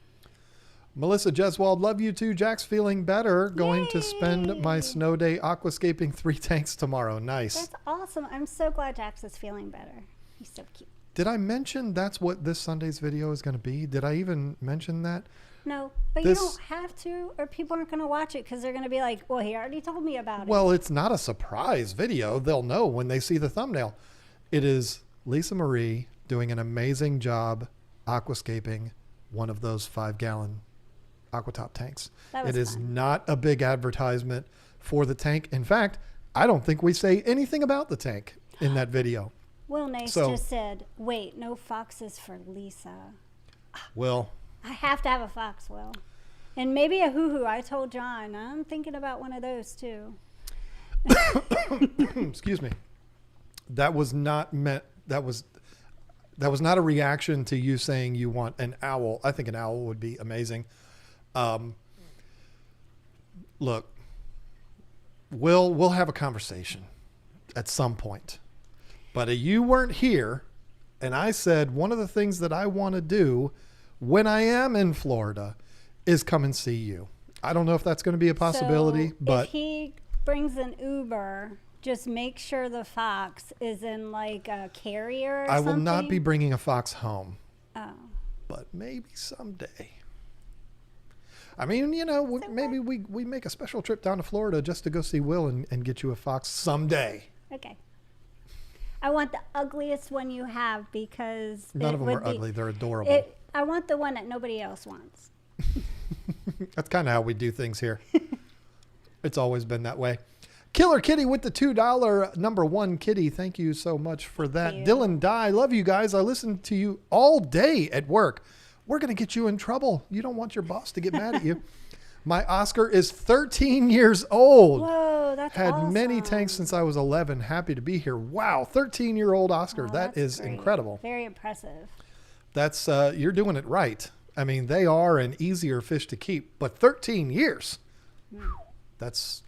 Melissa Jeswald, love you too. Jack's feeling better. Going to spend my Yay. snow day aquascaping 3 tanks tomorrow. Nice. that's awesome. I'm so glad Jax is feeling better. He's so cute. Did I mention that's what this Sunday's video is going to be? Did I even mention that? No, but This- you don't have to, or people aren't going to watch it because they're going to be like, well, he already told me about it. Well, it's not a surprise video. They'll know when they see the thumbnail. It is Lisa Marie doing an amazing job aquascaping one of those 5-gallon Aquatop tanks. That was It is fun. not a big advertisement for the tank. In fact, I don't think we say anything about the tank in that video. Will Nace So- just said, wait, no foxes for Lisa. Well, I have to have a fox, Will. And maybe a hoo-hoo. I told John, I'm thinking about one of those too. excuse me. That was not meant. That was not a reaction to you saying you want an owl. I think an owl would be amazing. Look, we'll have a conversation at some point, but you weren't here, and I said one of the things that I want to do when I am in Florida is come and see you. I don't know if that's going to be a possibility, So but if he brings an Uber, just make sure the fox is in like a carrier or I will something. not be bringing a fox home. Oh. But maybe someday. I mean, you know, maybe we make a special trip down to Florida just to go see Will and get you a fox someday. Okay. I want the ugliest one you have because None it of them would are be- ugly. They're adorable. I want the one that nobody else wants. That's kind of how we do things here. It's always been that way. Killer Kitty with the $2 number 1 kitty. Thank you so much for that. Thank you. Dylan Dye, love you guys. I listen to you all day at work. We're going to get you in trouble. You don't want your boss to get mad at you. My Oscar is 13 years old. Whoa, that's Had awesome. many tanks since I was 11. Happy to be here. Wow, 13-year-old Oscar. Oh, That that's is great. incredible. Very impressive. That's you're doing it right. I mean, they are an easier fish to keep, but 13 years. That's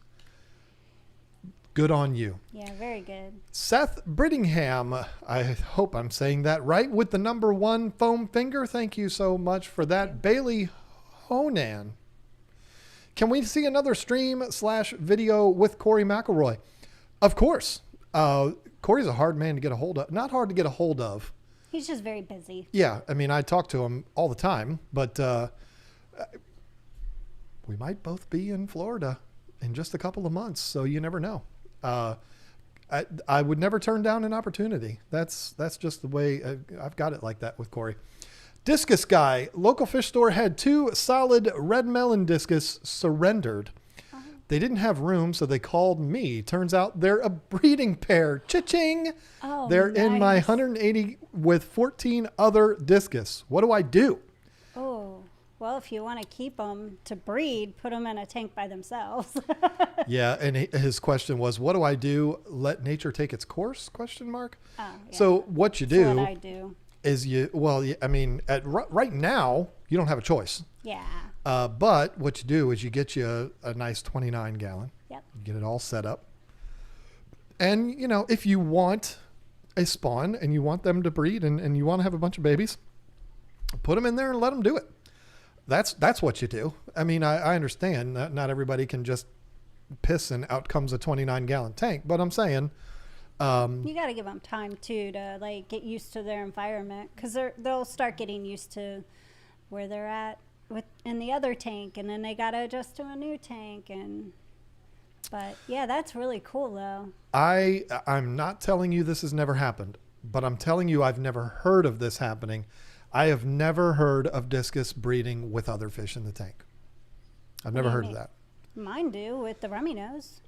good on you. Yeah, very good. Seth Brittingham, I hope I'm saying that right, with the number 1 foam finger. Thank you so much for that. Bailey Honan. Can we see another stream/video with Corey McElroy? Of course. Corey's a hard man to get a hold of. Not hard to get a hold of. He's just very busy. Yeah, I mean, I talk to him all the time, but we might both be in Florida in just a couple of months, so you never know. I would never turn down an opportunity. That's just the way I've got it like that with Corey. Discus guy, local fish store had 2 solid red melon discus surrendered. They didn't have room, so they called me. Turns out they're a breeding pair. Cha-ching! Oh, They're in my nice. 180 with 14 other discus. What do I do? Oh, well, if you want to keep them to breed, put them in a tank by themselves. Yeah, and his question was, what do I do? Let nature take its course? Question mark. Oh, yeah. So what you That's do what I do. is I mean, right now you don't have a choice. Yeah. But what you do is you get you a nice 29 gallon. Yep. You get it all set up. And, you know, if you want a spawn and you want them to breed and you want to have a bunch of babies, put them in there and let them do it. That's what you do. I mean, I understand that not everybody can just piss and out comes a 29 gallon tank, but I'm saying, You got to give them time too to like get used to their environment, because they'll start getting used to where they're at in the other tank, and then they got to adjust to a new tank. But yeah, that's really cool though. I'm not telling you this has never happened, but I'm telling you I've never heard of this happening. I have never heard of discus breeding with other fish in the tank. I've never do you heard of mean? that. Mine do with the rummy nose.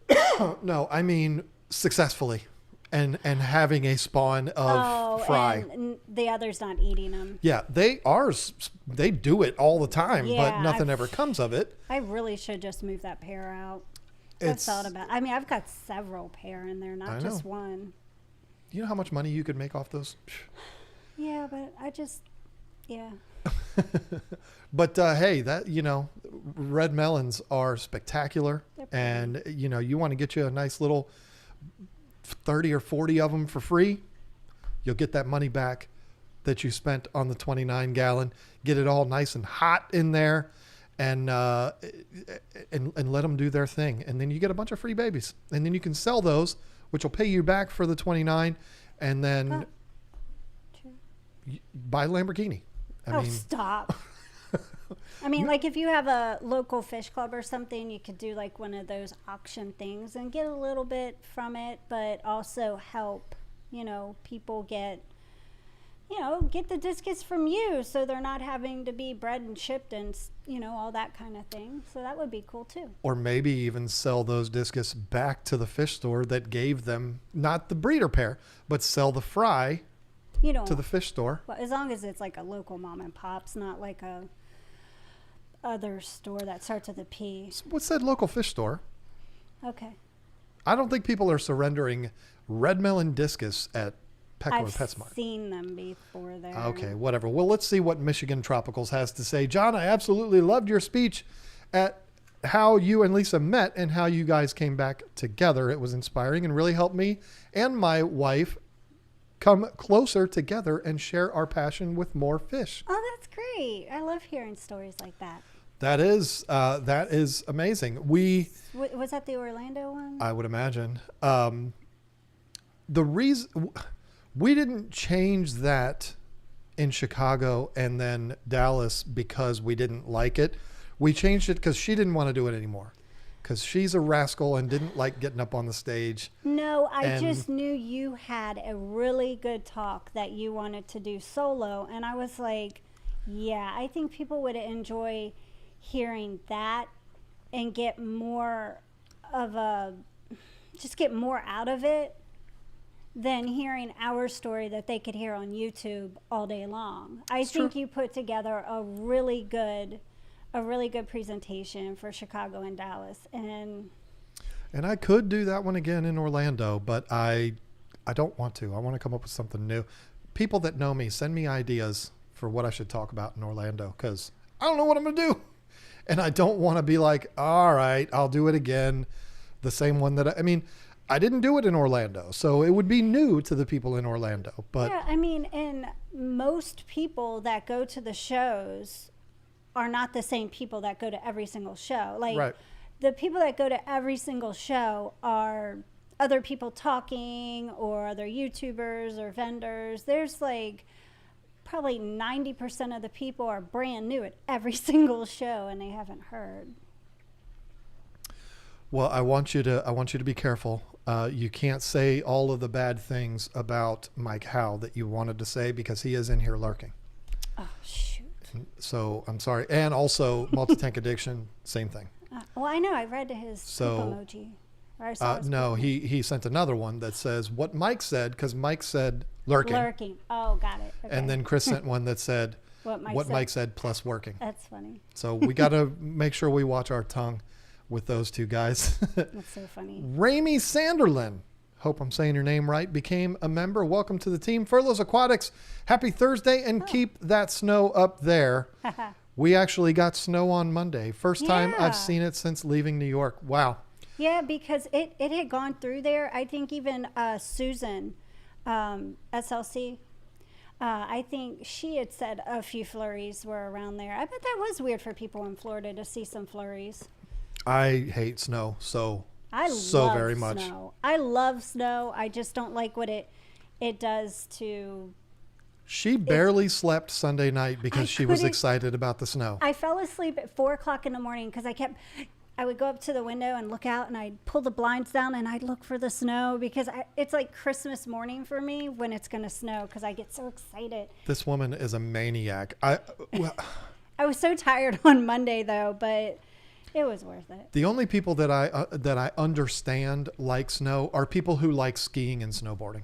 No, I mean successfully and having a spawn of fry. And the other's not eating them. Yeah, they do it all the time, but Yeah, nothing ever comes of it. I really should just move that pair out. I've thought about. I mean, I've got several pair in there, I not know. just one. You know how much money you could make off those? Yeah, but yeah. But hey, that, red melons are spectacular. And, you want to get you a nice little 30 or 40 of them for free. You'll get that money back that you spent on the 29 gallon. Get it all nice and hot in there, and let them do their thing. And then you get a bunch of free babies. And then you can sell those, which will pay you back for the 29, and then buy a Lamborghini. I mean, stop. I mean, like if you have a local fish club or something, you could do like one of those auction things and get a little bit from it, but also help, people get the discus from you, so they're not having to be bred and shipped and, all that kind of thing. So that would be cool too. Or maybe even sell those discus back to the fish store that gave them, not the breeder pair, but sell the fry to the fish store. Well, as long as it's like a local mom and pop's, not like a other store that starts with a P. What's that local fish store? Okay. I don't think people are surrendering red melon discus at Petco or PetSmart. I've seen them before there. Okay, whatever. Well, let's see what Michigan Tropicals has to say. John, I absolutely loved your speech at how you and Lisa met and how you guys came back together. It was inspiring and really helped me and my wife come closer together and share our passion with more fish. Oh, that's great. I love hearing stories like that. That is amazing. Was that the Orlando one? I would imagine. The reason we didn't change that in Chicago and then Dallas because we didn't like it. We changed it because she didn't want to do it anymore. Because she's a rascal and didn't like getting up on the stage. No, I just knew you had a really good talk that you wanted to do solo. And I was like, yeah, I think people would enjoy hearing that and get more out of it than hearing our story that they could hear on YouTube all day long. I think you put together a really good presentation for Chicago and Dallas, and I could do that one again in Orlando, but I don't want to. I want to come up with something new. People that know me, send me ideas for what I should talk about in Orlando, because I don't know what I'm going to do. And I don't want to be like, all right, I'll do it again. The same one that I didn't do it in Orlando, so it would be new to the people in Orlando. But yeah, and most people that go to the shows are not the same people that go to every single show. Like right. The people that go to every single show are other people talking or other YouTubers or vendors. There's like probably 90% of the people are brand new at every single show and they haven't heard. Well, I want you to be careful. You can't say all of the bad things about Mike Howe that you wanted to say because he is in here lurking. Oh, shoot. So I'm sorry. And also multi-tank addiction, same thing. Well, I know. I read his poop emoji. Or I saw his no, poop. he sent another one that says what Mike said, because Mike said lurking. Lurking. Oh, got it. Okay. And then Chris sent one that said what Mike said plus working. That's funny. So we got to make sure we watch our tongue with those two guys. That's so funny. Ramey Sanderlin, hope I'm saying your name right, became a member. Welcome to the team. Furloughs Aquatics, happy Thursday, and keep that snow up there. We actually got snow on Monday. First time I've seen it since leaving New York. Wow. Yeah, because it had gone through there. I think even Susan, SLC, I think she had said a few flurries were around there. I bet that was weird for people in Florida to see some flurries. I hate snow so very much. I love snow. I just don't like what it does to. She barely slept Sunday night because she was excited about the snow. I fell asleep at 4:00 in the morning because I would go up to the window and look out and I'd pull the blinds down and I'd look for the snow because it's like Christmas morning for me when it's going to snow because I get so excited. This woman is a maniac. I was so tired on Monday though, but it was worth it. The only people that I understand like snow are people who like skiing and snowboarding.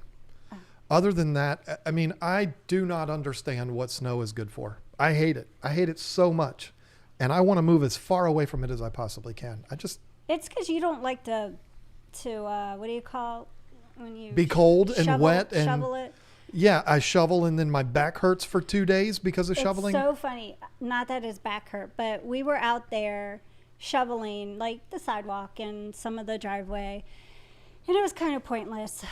Oh. Other than that, I do not understand what snow is good for. I hate it. I hate it so much. And I want to move as far away from it as I possibly can. It's because you don't like to what do you call when you be cold and wet and shovel it. Yeah, I shovel and then my back hurts for 2 days because of shoveling. It's so funny. Not that his back hurt, but we were out there shoveling like the sidewalk and some of the driveway. And it was kind of pointless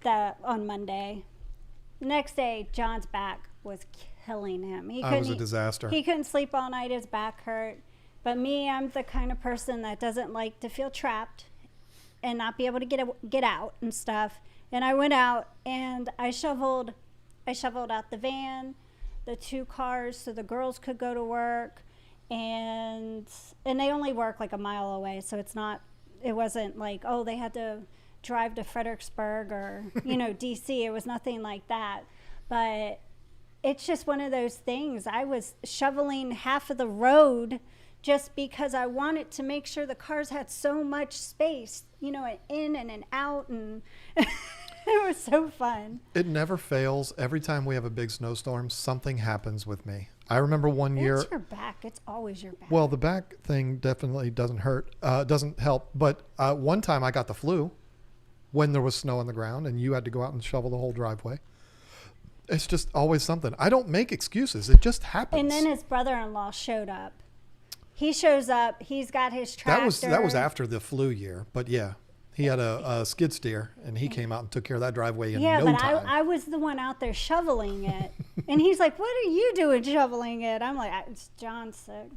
that on Monday. Next day, John's back was killing him. It was a disaster. He couldn't sleep all night. His back hurt. But me, I'm the kind of person that doesn't like to feel trapped and not be able to get out and stuff. And I went out and I shoveled out the van, the 2 cars so the girls could go to work, and they only work like a mile away, so it wasn't like, oh, they had to drive to Fredericksburg or DC. It was nothing like that. But it's just one of those things. I was shoveling half of the road just because I wanted to make sure the cars had so much space, in and an out, and it was so fun. It never fails. Every time we have a big snowstorm, something happens with me. I remember one year. It's your back. It's always your back. Well, the back thing definitely doesn't help. But one time I got the flu when there was snow on the ground and you had to go out and shovel the whole driveway. It's just always something. I don't make excuses. It just happens. And then his brother-in-law showed up. He shows up. He's got his tractor. That was after the flu year. But yeah, he had a skid steer and he came out and took care of that driveway in no time. Yeah, but I was the one out there shoveling it. And he's like, what are you doing shoveling it? I'm like, it's John's sick.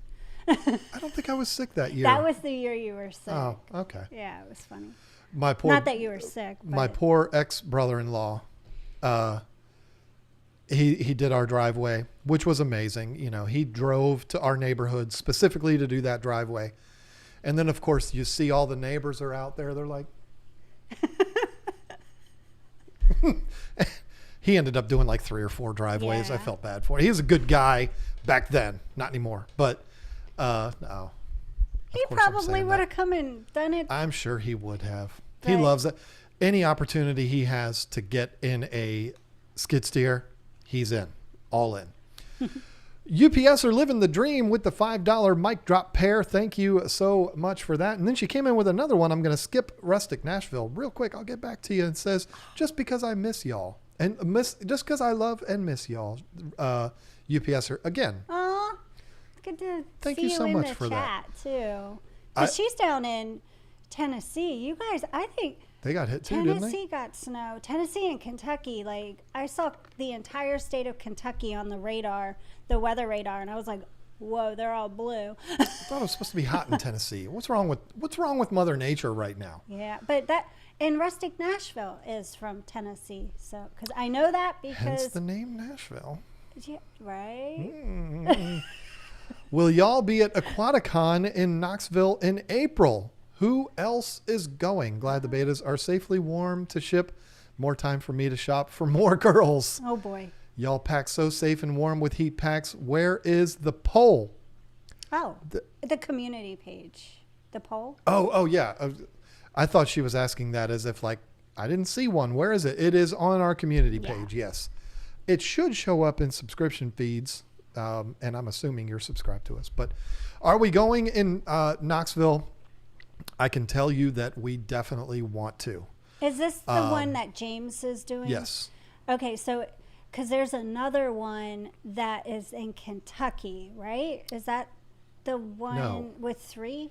I don't think I was sick that year. That was the year you were sick. Oh, okay. Yeah, it was funny. Not that you were sick. But my poor ex-brother-in-law, he did our driveway, which was amazing. He drove to our neighborhood specifically to do that driveway. And then, of course, you see all the neighbors are out there. They're like... He ended up doing like 3 or 4 driveways. Yeah. I felt bad for him. He was a good guy back then. Not anymore. But, no. He probably would have come and done it. I'm sure he would have. But he loves it. Any opportunity he has to get in a skid steer, he's in. All in. UPS are living the dream with the $5 mic drop pair. Thank you so much for that. And then she came in with another one. I'm going to skip Rustic Nashville real quick. I'll get back to you. It says, just because I miss y'all. And just because I love and miss y'all. UPS are, again. Aw. Good to Thank see you so in much the for chat, that. too. Because she's down in Tennessee. You guys, I think... They got hit too, didn't they? Tennessee got snow. Tennessee and Kentucky, like, I saw the entire state of Kentucky on the radar, the weather radar, and I was like, whoa, they're all blue. I thought it was supposed to be hot in Tennessee. What's wrong with Mother Nature right now? Yeah, but and Rustic Nashville is from Tennessee, so, because I know that because... Hence the name Nashville. Yeah, right? Mm. Will y'all be at Aquaticon in Knoxville in April? Who else is going? Glad the betas are safely warm to ship. More time for me to shop for more girls. Oh, boy. Y'all pack so safe and warm with heat packs. Where is the poll? Oh, the community page. The poll? Oh, yeah. I thought she was asking that as if like, I didn't see one. Where is it? It is on our community page. Yeah. Yes. It should show up in subscription feeds. And I'm assuming you're subscribed to us. But are we going in Knoxville? I can tell you that we definitely want to. Is this the one that James is doing? Yes. Okay, so because there's another one that is in Kentucky, right? Is that the one with 3?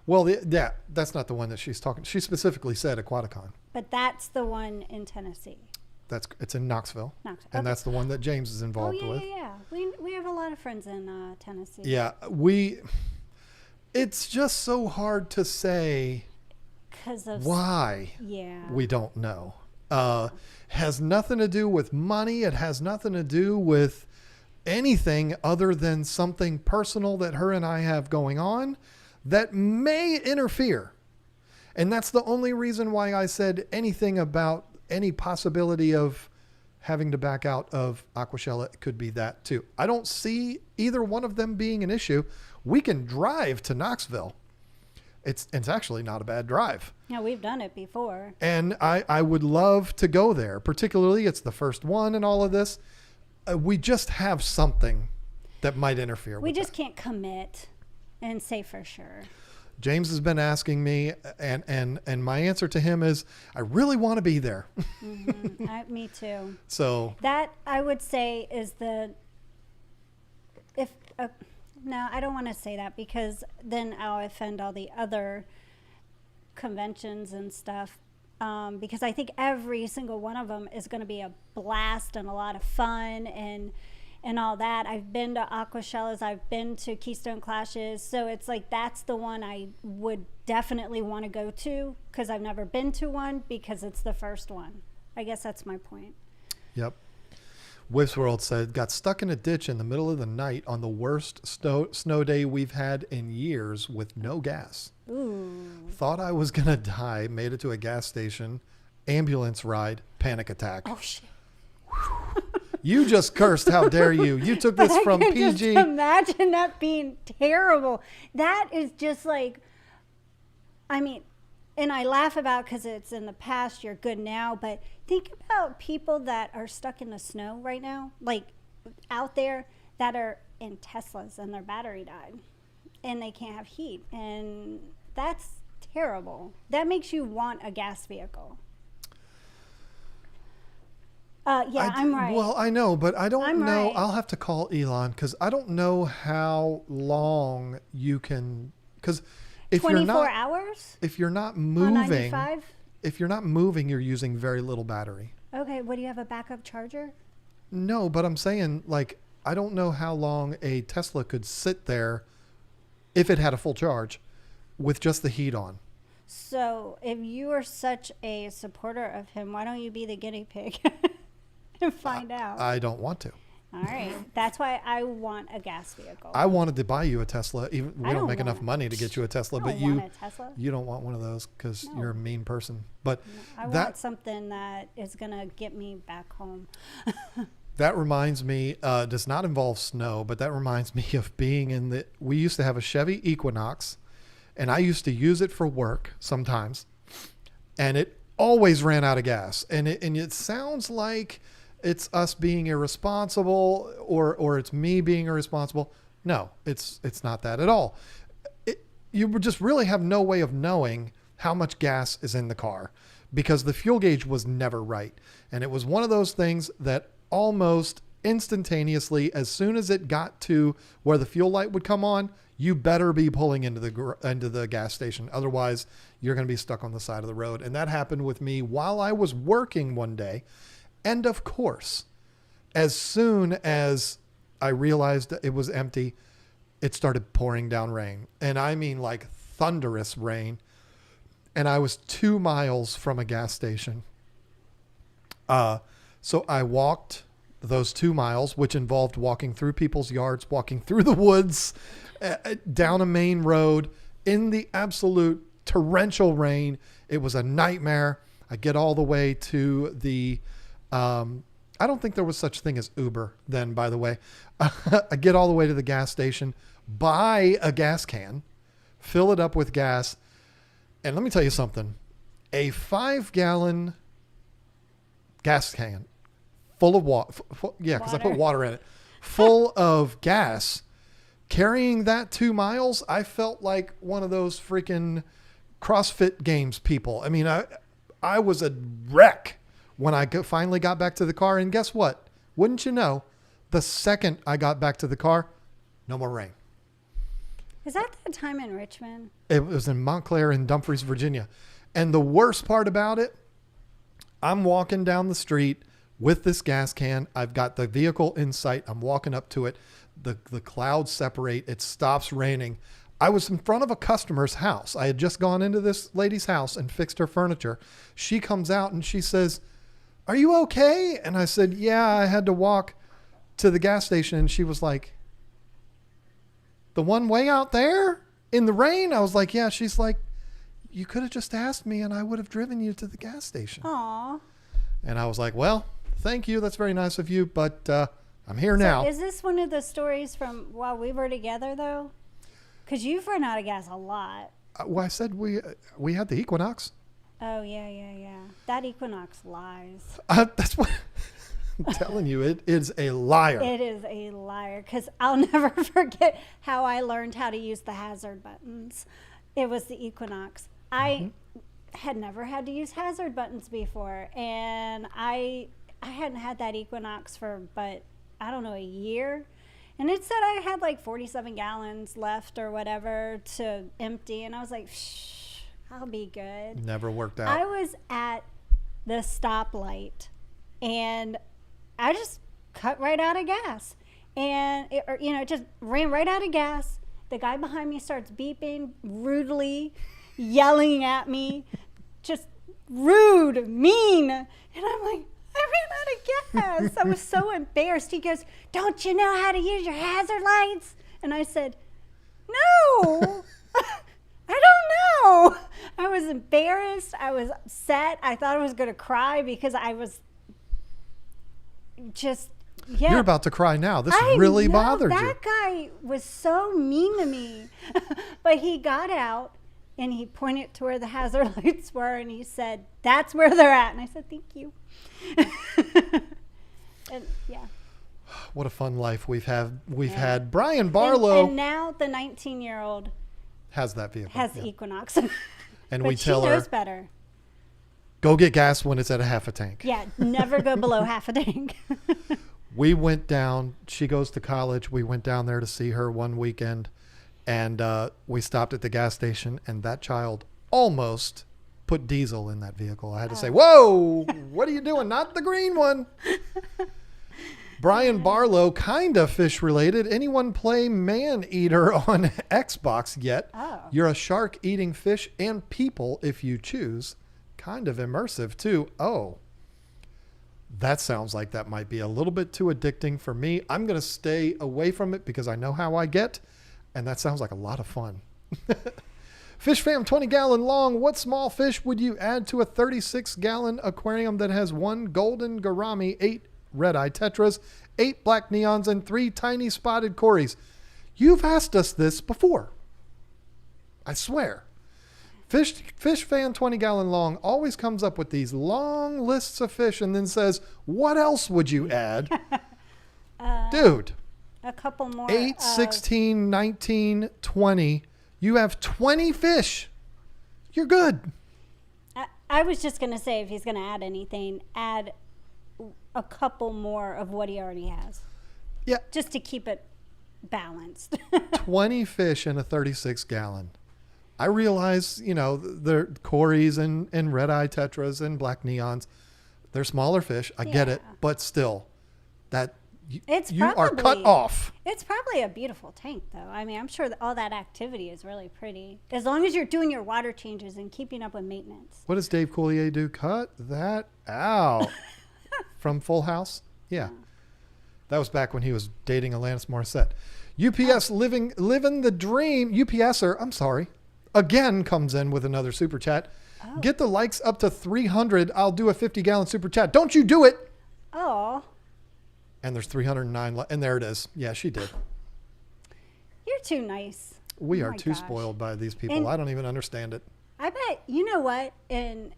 Well, that's not the one that she's talking. She specifically said Aquaticon. But that's the one in Tennessee. It's in Knoxville. And okay. that's the one that James is involved with. Yeah. We have a lot of friends in Tennessee. Yeah, it's just so hard to say why. Yeah. We don't know. Has nothing to do with money. It has nothing to do with anything other than something personal that her and I have going on that may interfere. And that's the only reason why I said anything about any possibility of having to back out of Aquashella. It could be that too. I don't see either one of them being an issue. We can drive to Knoxville. It's actually not a bad drive. Yeah, we've done it before. And I would love to go there. Particularly, it's the first one and all of this. We just have something that might interfere with We just can't commit and say for sure. James has been asking me, and my answer to him is, I really want to be there. Me too. So that I would say is no, I don't want to say that because then I'll offend all the other conventions and stuff. Because I think every single one of them is going to be a blast and a lot of fun and all that. I've been to Aquashellas, I've been to Keystone Clashes, so it's like that's the one I would definitely want to go to because I've never been to one because it's the first one. I guess that's my point. Yep. Whips World said, got stuck in a ditch in the middle of the night on the worst snow day we've had in years with no gas. Ooh. Thought I was going to die, made it to a gas station, ambulance ride, panic attack. Oh, shit. You just cursed. How dare you? You took this from I can PG. just imagine that being terrible. That is just like, I mean, and I laugh about because it's in the past, you're good now, but think about people that are stuck in the snow right now, like out there that are in Teslas and their battery died and they can't have heat. And that's terrible. That makes you want a gas vehicle. I'm right. Well, I know, but I don't know. Right. I'll have to call Elon because I don't know how long you can, because if 24 hours? If you're not On moving, 95? if you're not moving, you're using very little battery. Okay, what do you have, a backup charger? No, but I'm saying, like, I don't know how long a Tesla could sit there if it had a full charge with just the heat on. So if you are such a supporter of him, why don't you be the guinea pig and find out? I don't want to. All right. That's why I want a gas vehicle. I wanted to buy you a Tesla. Even we I don't don't make enough want- money to get you a Tesla, I but don't you want a Tesla. you don't want one of those because No. you're a mean person. But I that want something that is going to get me back home. that reminds me, does not involve snow, but that reminds me of being in the. We used to have a Chevy Equinox, and I used to use it for work sometimes, and it always ran out of gas. And it sounds like it's us being irresponsible or it's me being irresponsible. No, it's not that at all. You would just really have no way of knowing how much gas is in the car because the fuel gauge was never right. And it was one of those things that almost instantaneously, as soon as it got to where the fuel light would come on, you better be pulling into the gas station. Otherwise, you're going to be stuck on the side of the road. And that happened with me while I was working one day. And of course, as soon as I realized it was empty, it started pouring down rain. And I mean like thunderous rain. And I was 2 miles from a gas station. So I walked those 2 miles, which involved walking through people's yards, walking through the woods, down a main road in the absolute torrential rain. It was a nightmare. I get all the way to the, I don't think there was such thing as Uber then, by the way. I get all the way to the gas station, buy a gas can, fill it up with gas. And let me tell you something, a 5-gallon gas can full of water. Yeah, because I put water in it. Full of gas. Carrying that 2 miles, I felt like one of those freaking CrossFit Games people. I mean, I was a wreck when I finally got back to the car. And guess what? Wouldn't you know, the second I got back to the car, no more rain. Is that the time in Richmond? It was in Montclair in Dumfries, Virginia. And the worst part about it, I'm walking down the street with this gas can. I've got the vehicle in sight. I'm walking up to it. The clouds separate. It stops raining. I was in front of a customer's house. I had just gone into this lady's house and fixed her furniture. She comes out and she says, "Are you okay?" And I said, "Yeah, I had to walk to the gas station." And she was like, "The one way out there in the rain?" I was like, "Yeah." She's like, "You could have just asked me and I would have driven you to the gas station." Aw. And I was like, "Well, thank you. That's very nice of you. But I'm here now." Is this one of the stories from while we were together, though? Because you've run out of gas a lot. Well, I said we had the Equinox. Oh, yeah. That Equinox lies. That's what I'm telling you. It is a liar. It is a liar because I'll never forget how I learned how to use the hazard buttons. It was the Equinox. I had never had to use hazard buttons before, and I hadn't had that Equinox for, but I don't know, a year. And it said I had like 47 gallons left or whatever to empty, and I was like, shh, I'll be good. Never worked out. I was at the stoplight, and I just cut right out of gas, and it just ran right out of gas. The guy behind me starts beeping rudely, yelling at me, just rude, mean, and I'm like, I ran out of gas. I was so embarrassed. He goes, don't you know how to use your hazard lights? And I said, no, I don't know. I was embarrassed. I was upset. I thought I was going to cry because I was just, yeah. You're about to cry now. This I really know, bothered you. That guy was so mean to me. But he got out and he pointed to where the hazard lights were and he said, that's where they're at. And I said, thank you. And yeah. What a fun life we've had. Brian Barlow and now the 19-year-old has that vehicle. has the Equinox. And but we tell she her, knows better. go get gas when it's at a half a tank. Yeah, never go below half a tank. We went down. She goes to college. We went down there to see her one weekend, and we stopped at the gas station, and that child almost put diesel in that vehicle. I had to say, whoa, what are you doing? Not the green one. Brian Barlow, kind of fish related. Anyone play Man Eater on Xbox yet? Oh. You're a shark eating fish and people if you choose. Kind of immersive too. Oh, that sounds like that might be a little bit too addicting for me. I'm going to stay away from it because I know how I get. And that sounds like a lot of fun. Fish Fam 20 gallon long. What small fish would you add to a 36 gallon aquarium that has 1 golden gourami, 8 red-eye tetras, 8 black neons, and 3 tiny spotted cories? You've asked us this before. I swear. Fish Fan 20 gallon long always comes up with these long lists of fish and then says, what else would you add? Dude. A couple more. 8, 16, 19, 20. You have 20 fish. You're good. I was just going to say, if he's going to add anything, add a couple more of what he already has. Yeah. Just to keep it balanced. 20 fish in a 36 gallon. I realize, they're cories and red-eye tetras and black neons. They're smaller fish. I get it. But still, you are cut off. It's probably a beautiful tank, though. I mean, I'm sure that all that activity is really pretty. As long as you're doing your water changes and keeping up with maintenance. What does Dave Coulier do? Cut that out. From Full House? Yeah. That was back when he was dating Alanis Morissette. UPS living the dream. UPSer, I'm sorry, again comes in with another super chat. Oh. Get the likes up to 300. I'll do a 50 gallon super chat. Don't you do it. Oh. And there's 309. And there it is. Yeah, she did. You're too nice. We are too spoiled by these people. And I don't even understand it. I bet, you know what? And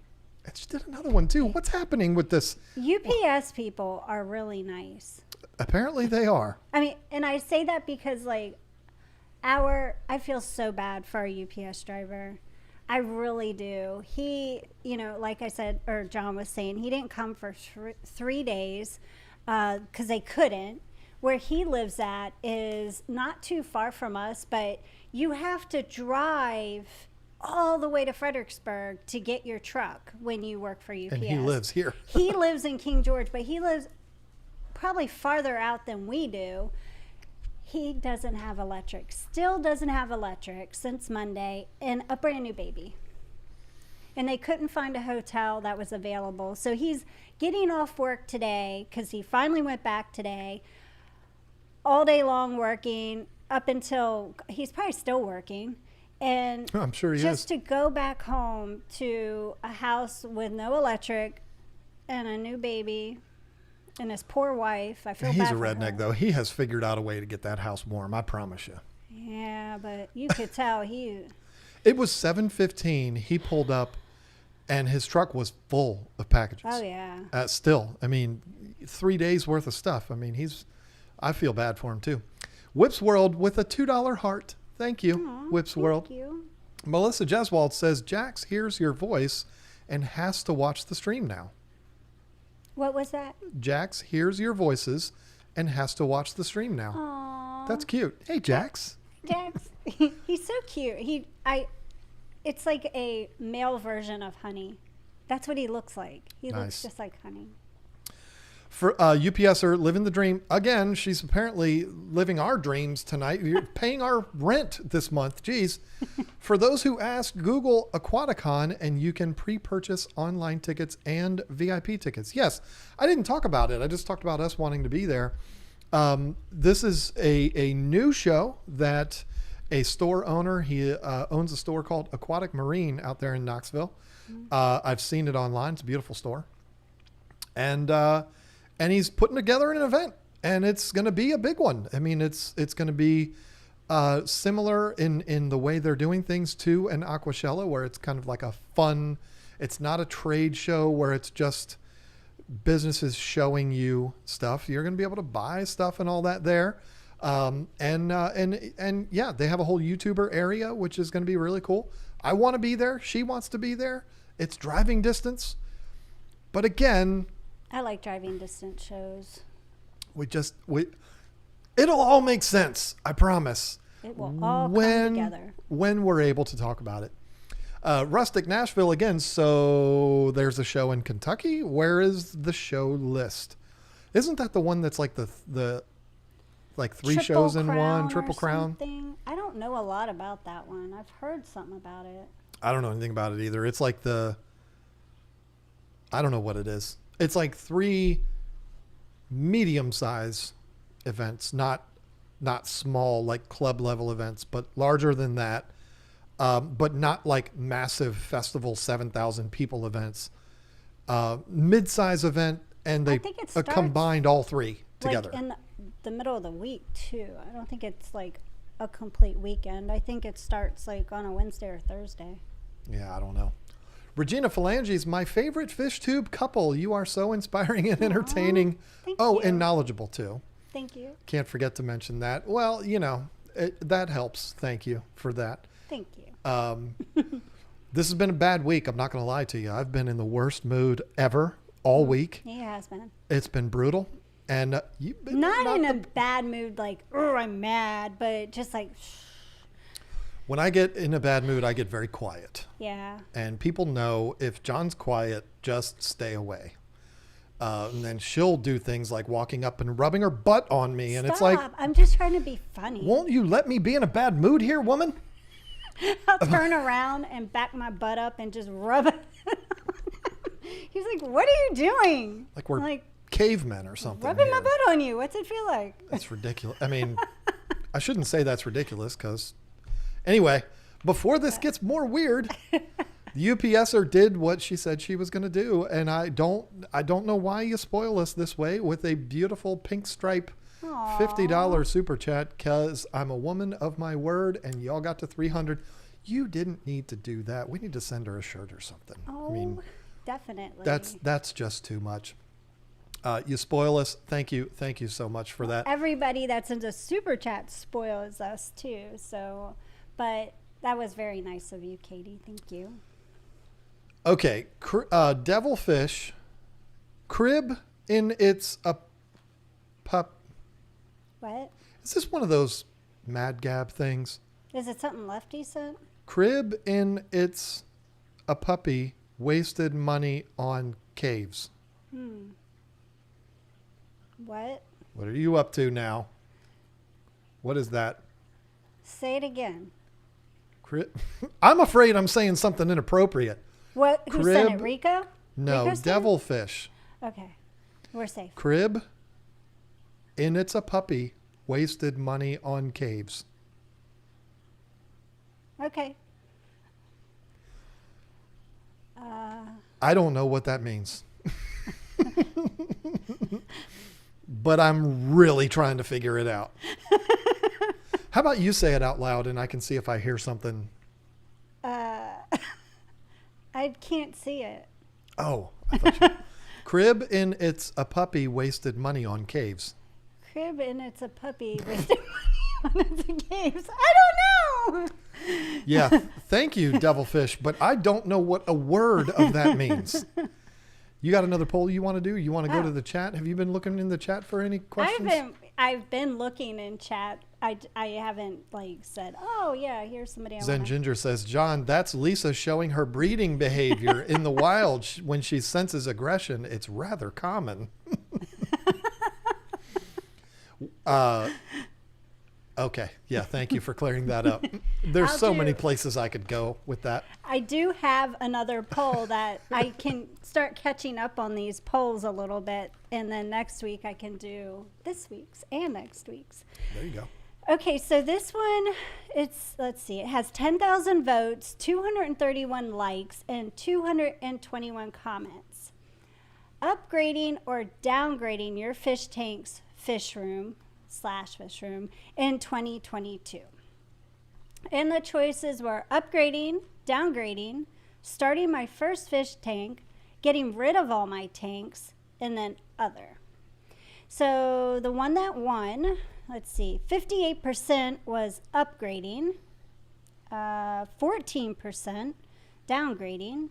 she did another one too. What's happening with this? UPS people are really nice. Apparently they are. I mean, and I say that because I feel so bad for our UPS driver. I really do. He, like I said, or John was saying, he didn't come for 3 days because they couldn't. Where he lives at is not too far from us, but you have to drive all the way to Fredericksburg to get your truck when you work for UPS. And he lives here. He lives in King George, but he lives probably farther out than we do. He doesn't have electric, still doesn't have electric since Monday, and a brand new baby. And they couldn't find a hotel that was available. So he's getting off work today because he finally went back today, all day long working up until, he's probably still working. And I'm sure he just is. To go back home to a house with no electric and a new baby and his poor wife. I feel bad He's a for redneck, her. though. He has figured out a way to get that house warm. I promise you. Yeah, but you could tell he. It was 7:15. He pulled up, and his truck was full of packages. Oh yeah. Still, I mean, 3 days worth of stuff. I mean, I feel bad for him too. Whips World with a $2 heart. Thank you, Aw, Whips World. Thank you. Melissa Jeswald says, Jax hears your voice and has to watch the stream now. What was that? Jax hears your voices and has to watch the stream now. Aww. That's cute. Hey, Jax. Jax. He's so cute. It's like a male version of Honey. That's what he looks like. He looks just like Honey. For UPSer living the dream again. She's apparently living our dreams tonight. You're paying our rent this month. Jeez. For those who ask, Google Aquaticon and you can pre-purchase online tickets and VIP tickets. Yes, I didn't talk about it. I just talked about us wanting to be there. This is a new show that a store owner, he owns a store called Aquatic Marine out there in Knoxville. I've seen it online. It's a beautiful store. And he's putting together an event, and it's going to be a big one. I mean, it's going to be similar in the way they're doing things to an Aquashella, where it's kind of like a fun. It's not a trade show where it's just businesses showing you stuff. You're going to be able to buy stuff and all that there. And yeah, they have a whole YouTuber area, which is going to be really cool. I want to be there. She wants to be there. It's driving distance, but again, I like driving distance shows. It'll all make sense. I promise. It will all come together. When we're able to talk about it. Rustic Nashville again. So there's a show in Kentucky. Where is the show list? Isn't that the one that's like the like three shows in one, Triple Crown? Something? I don't know a lot about that one. I've heard something about it. I don't know anything about it either. It's like I don't know what it is. It's like 3 medium-size events, not small like club level events, but larger than that. But not like massive festival 7,000 people events. Mid-size event, and they combined all 3 together. Like in the middle of the week too. I don't think it's like a complete weekend. I think it starts like on a Wednesday or Thursday. Yeah, I don't know. Regina Phalanges, my favorite fish tube couple. You are so inspiring and entertaining. Thank you. And knowledgeable too. Thank you. Can't forget to mention that. Well, that helps. Thank you for that. Thank you. This has been a bad week. I'm not going to lie to you. I've been in the worst mood ever all week. He has been. It's been brutal. And you've been not in a bad mood like, oh, I'm mad, but just like, when I get in a bad mood, I get very quiet. Yeah. And people know if John's quiet, just stay away. And then she'll do things like walking up and rubbing her butt on me. And it's like, I'm just trying to be funny. Won't you let me be in a bad mood here, woman? I'll turn around and back my butt up and just rub it. He's like, what are you doing? Like we're cavemen or something. Rubbing my butt on you. What's it feel like? That's ridiculous. I mean, I shouldn't say that's ridiculous because... Anyway, before this gets more weird, the UPSer did what she said she was going to do, and I don't know why you spoil us this way with a beautiful pink stripe $50 super chat, because I'm a woman of my word, and y'all got to 300. You didn't need to do that. We need to send her a shirt or something. Oh, I mean, definitely. That's just too much. You spoil us. Thank you so much for that. Everybody that's in the super chat spoils us too. So. But that was very nice of you, Katie. Thank you. Okay. Devilfish. Crib in its pup. What? Is this one of those Mad Gab things? Is it something Lefty said? Crib in its a puppy wasted money on caves. What? What are you up to now? What is that? Say it again. I'm afraid I'm saying something inappropriate. What? Who sent it? Rico? No, Devilfish. Okay. We're safe. Crib in It's a Puppy wasted money on caves. Okay. I don't know what that means. But I'm really trying to figure it out. How about you say it out loud and I can see if I hear something? I can't see it. Oh, I thought you... Crib in It's a Puppy wasted money on caves. Crib in It's a Puppy wasted money on its caves. I don't know. Yeah. Thank you, devilfish. But I don't know what a word of that means. You got another poll you want to do? You want to go to the chat? Have you been looking in the chat for any questions? I've been looking in chat. I haven't like said, oh yeah, here's somebody. Zen Ginger says, John, that's Lisa showing her breeding behavior in the wild when she senses aggression. It's rather common. Okay. Yeah. Thank you for clearing that up. There's so many places I could go with that. I do have another poll that I can start catching up on these polls a little bit. And then next week I can do this week's and next week's. There you go. Okay. So this one, let's see, it has 10,000 votes, 231 likes, and 221 comments. Upgrading or downgrading your fish tank's fish room in 2022. And the choices were upgrading, downgrading, starting my first fish tank, getting rid of all my tanks, and then other. So the one that won, let's see, 58% was upgrading, 14% downgrading,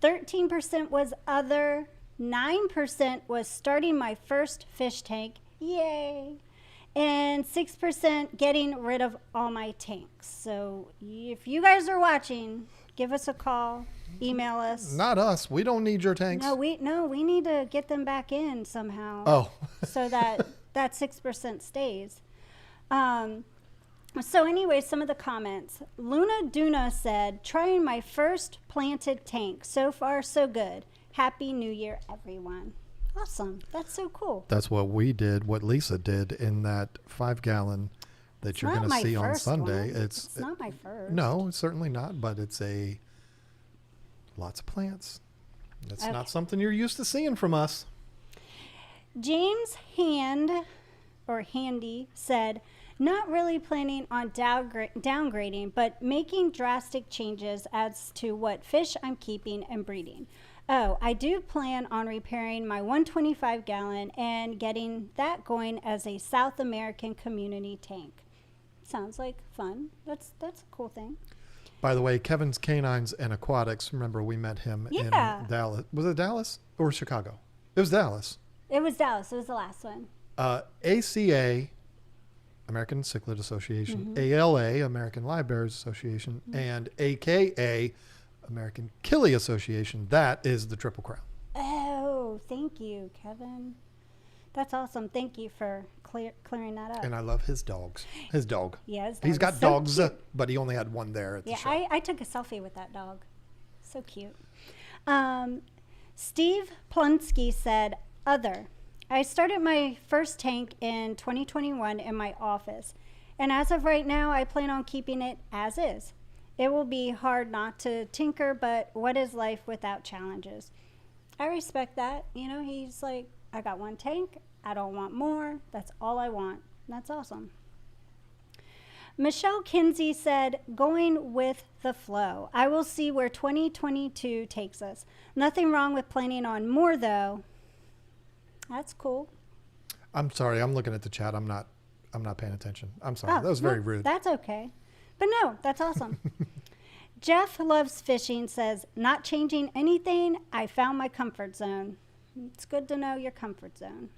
13% was other, 9% was starting my first fish tank, yay, and 6% getting rid of all my tanks. So if you guys are watching, give us a call, email us. Not us. We don't need your tanks. No, we need to get them back in somehow. Oh. So that 6% stays. So anyway, some of the comments. Luna Duna said, trying my first planted tank. So far, so good. Happy New Year, everyone. Awesome. That's so cool. That's what we did, what Lisa did in that 5-gallon that you're going to see on Sunday. It's not my first. No, it's certainly not, but it's lots of plants. It's not something you're used to seeing from us. James Handy said, not really planning on downgrading, but making drastic changes as to what fish I'm keeping and breeding. Oh, I do plan on repairing my 125-gallon and getting that going as a South American community tank. Sounds like fun. That's a cool thing. By the way, Kevin's Canines and Aquatics, remember we met him in Dallas. Was it Dallas or Chicago? It was Dallas. It was Dallas. It was the last one. ACA, American Cichlid Association, ALA, American Livebearers Association, and AKA, American Killie Association. That is the Triple Crown. Oh, thank you, Kevin. That's awesome. Thank you for clearing that up. And I love his dogs. His dog. Yeah, his dog. He's got dogs, but he only had one there at the show. I took a selfie with that dog. So cute. Steve Plunsky said, other. I started my first tank in 2021 in my office. And as of right now, I plan on keeping it as is. It will be hard not to tinker, but what is life without challenges? I respect that. You know, he's like, I got one tank. I don't want more. That's all I want. That's awesome. Michelle Kinsey said, going with the flow. I will see where 2022 takes us. Nothing wrong with planning on more, though. That's cool. I'm sorry. I'm looking at the chat. I'm not paying attention. I'm sorry. That was very rude. That's okay. But no, that's awesome. Jeff Loves Fishing says, not changing anything. I found my comfort zone. It's good to know your comfort zone.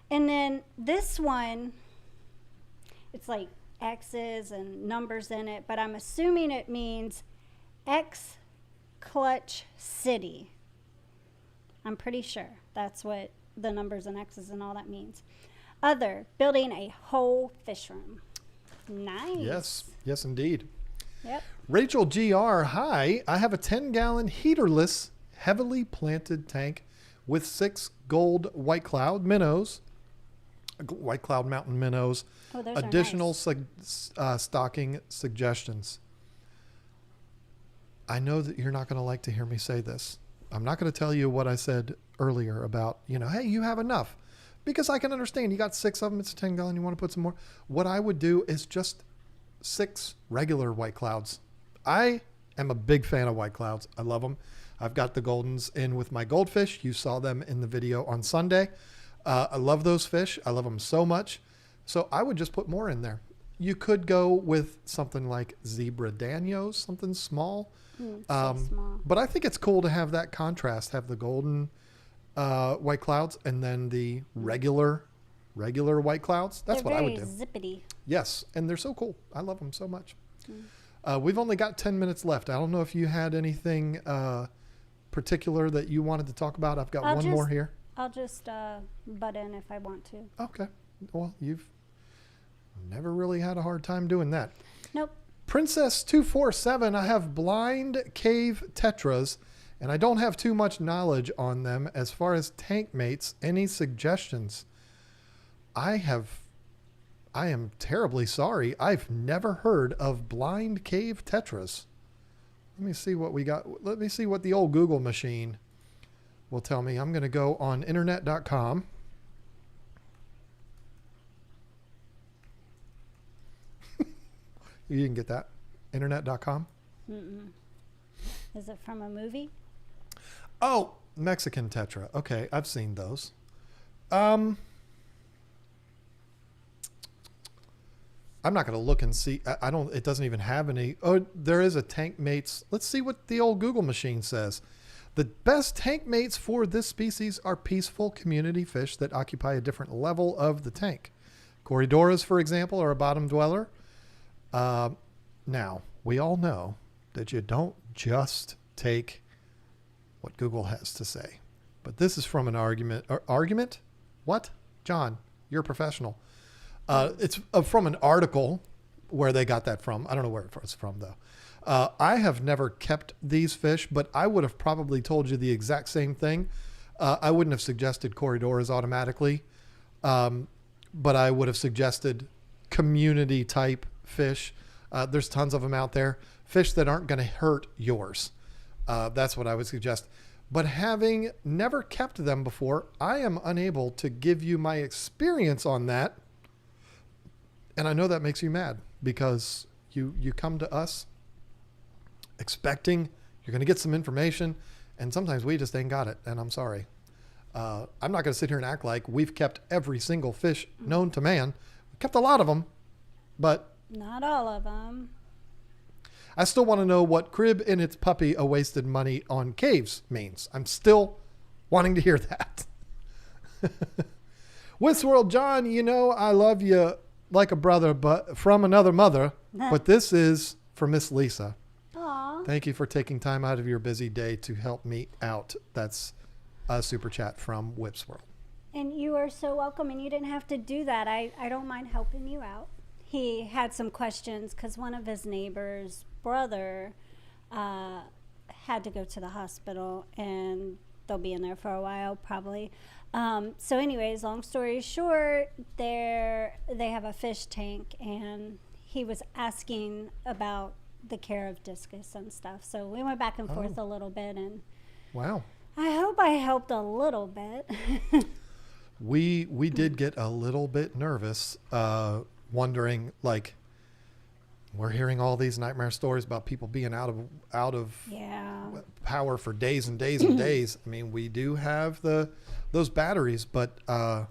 And then this one, it's like X's and numbers in it, but I'm assuming it means X Clutch City. I'm pretty sure that's what the numbers and X's and all that means. Other, building a whole fish room. Nice. Yes, indeed. Yep. Rachel GR, hi. I have a 10-gallon heaterless, heavily planted tank with 6 gold white cloud minnows, white cloud mountain minnows. Oh, those additional are nice. stocking suggestions. I know that you're not going to like to hear me say this. I'm not going to tell you what I said earlier about, hey, you have enough. Because I can understand. You got 6 of them. It's a 10-gallon. You want to put some more. What I would do is just 6 regular white clouds. I am a big fan of white clouds. I love them. I've got the goldens in with my goldfish. You saw them in the video on Sunday. I love those fish. I love them so much. So I would just put more in there. you could go with something like Zebra Danios, something small. So small. But I think it's cool to have that contrast, have the golden white clouds and then the regular white clouds. That's They're what I would do. very zippity. Yes, and they're so cool. I love them so much. We've only got 10 minutes left. I don't know if you had anything particular that you wanted to talk about. I've got one more here. I'll just butt in if I want to. Okay. Well, you've never really had a hard time doing that. Nope. Princess 247, I have blind cave tetras, and I don't have too much knowledge on them as far as tank mates. Any suggestions? I am terribly sorry. I've never heard of blind cave tetras. Let me see what we got. Let me see what the old Google machine will tell me. I'm going to go on internet.com. You didn't get that? Internet.com? Mm-mm. Is it from a movie? Oh, Mexican Tetra. Okay, I've seen those. I'm not going to look and see. I don't. It doesn't even have any. Oh, there is a tank mates. Let's see what the old Google machine says. The best tank mates for this species are peaceful community fish that occupy a different level of the tank. Corridoras, for example, are a bottom dweller. Now, we all know that you don't just take what Google has to say. But this is from an argument. Argument? What? John, you're a professional. It's from an article where they got that from. I don't know where it's from, though. I have never kept these fish, but I would have probably told you the exact same thing. I wouldn't have suggested corridoras automatically, but I would have suggested community type fish. There's tons of them out there. Fish that aren't going to hurt yours. That's what I would suggest. But having never kept them before, I am unable to give you my experience on that. And I know that makes you mad because you come to us expecting you're going to get some information, and sometimes we just ain't got it, and I'm sorry. I'm not going to sit here and act like we've kept every single fish known to man. We've kept a lot of them, but not all of them. I still want to know what crib and its puppy a wasted money on caves means. I'm still wanting to hear that. Westworld John, you know I love you like a brother, but from another mother. But this is for Miss Lisa. Aw. Thank you for taking time out of your busy day to help me out. That's a super chat from Whipsworld. And you are so welcome, and you didn't have to do that. I don't mind helping you out. He had some questions because one of his neighbor's brother had to go to the hospital, and they'll be in there for a while probably. So anyways, long story short, they have a fish tank, and he was asking about the care of Discus and stuff. So we went back and forth a little bit, and wow, I hope I helped a little bit. We did get a little bit nervous, wondering, like, we're hearing all these nightmare stories about people being out of Yeah. power for days and days and days. I mean, we do have those batteries, but I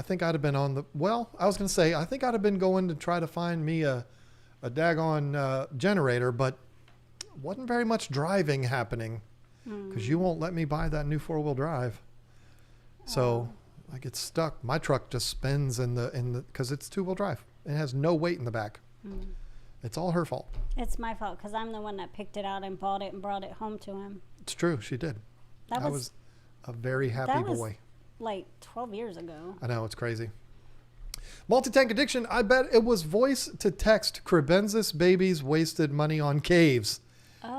think I'd have been I was going to say, I think I'd have been going to try to find me a daggone generator, but wasn't very much driving happening because you won't let me buy that new 4-wheel drive. So I get stuck. My truck just spins because it's 2-wheel drive. It has no weight in the back. It's all her fault. It's my fault because I'm the one that picked it out and bought it and brought it home to him. It's true. She did. I was a very happy boy. Like 12 years ago. I know, it's crazy. Multi-tank addiction. I bet it was voice to text. Crebensis babies wasted money on caves.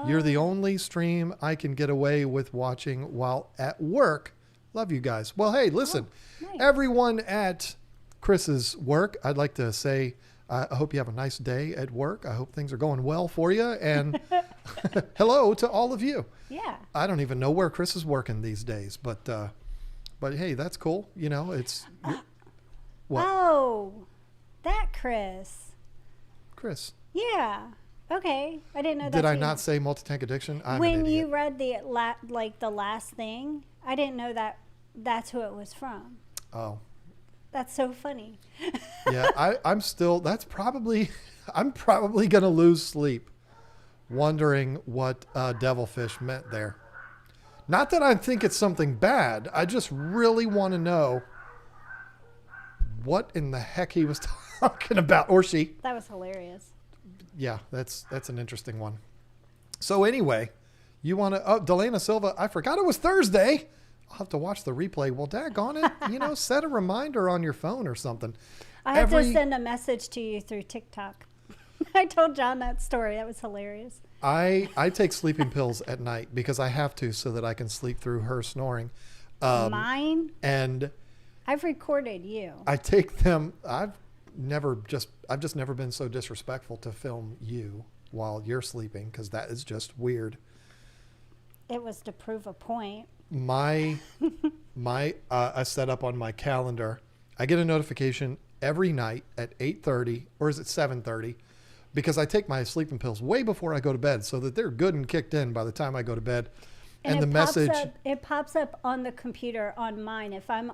You're the only stream I can get away with watching while at work. Love you guys. Well, hey, listen, nice. Everyone at Chris's work, I'd like to say, I hope you have a nice day at work. I hope things are going well for you. And hello to all of you. Yeah. I don't even know where Chris is working these days, but hey, that's cool. You know, it's what? Oh, that Chris. Chris. Yeah. Okay. I didn't know that. Did I not say multi-tank addiction? I'm when an idiot. you read the the last thing, I didn't know that that's who it was from. Oh. That's so funny. Yeah, I'm probably going to lose sleep wondering what devilfish meant there. Not that I think it's something bad. I just really want to know what in the heck he was talking about, or she. That was hilarious. Yeah, that's an interesting one. So anyway, you want to, Delana Silva, I forgot it was Thursday. I'll have to watch the replay. Well, daggone it, set a reminder on your phone or something. I had to send a message to you through TikTok. I told John that story. That was hilarious. I take sleeping pills at night because I have to so that I can sleep through her snoring. Mine? And I've recorded you. I take them. I've just never been so disrespectful to film you while you're sleeping because that is just weird. It was to prove a point. I set up on my calendar. I get a notification every night at 8:30 or is it 7:30 because I take my sleeping pills way before I go to bed so that they're good and kicked in by the time I go to bed. And the message it pops up on the computer on mine. If I'm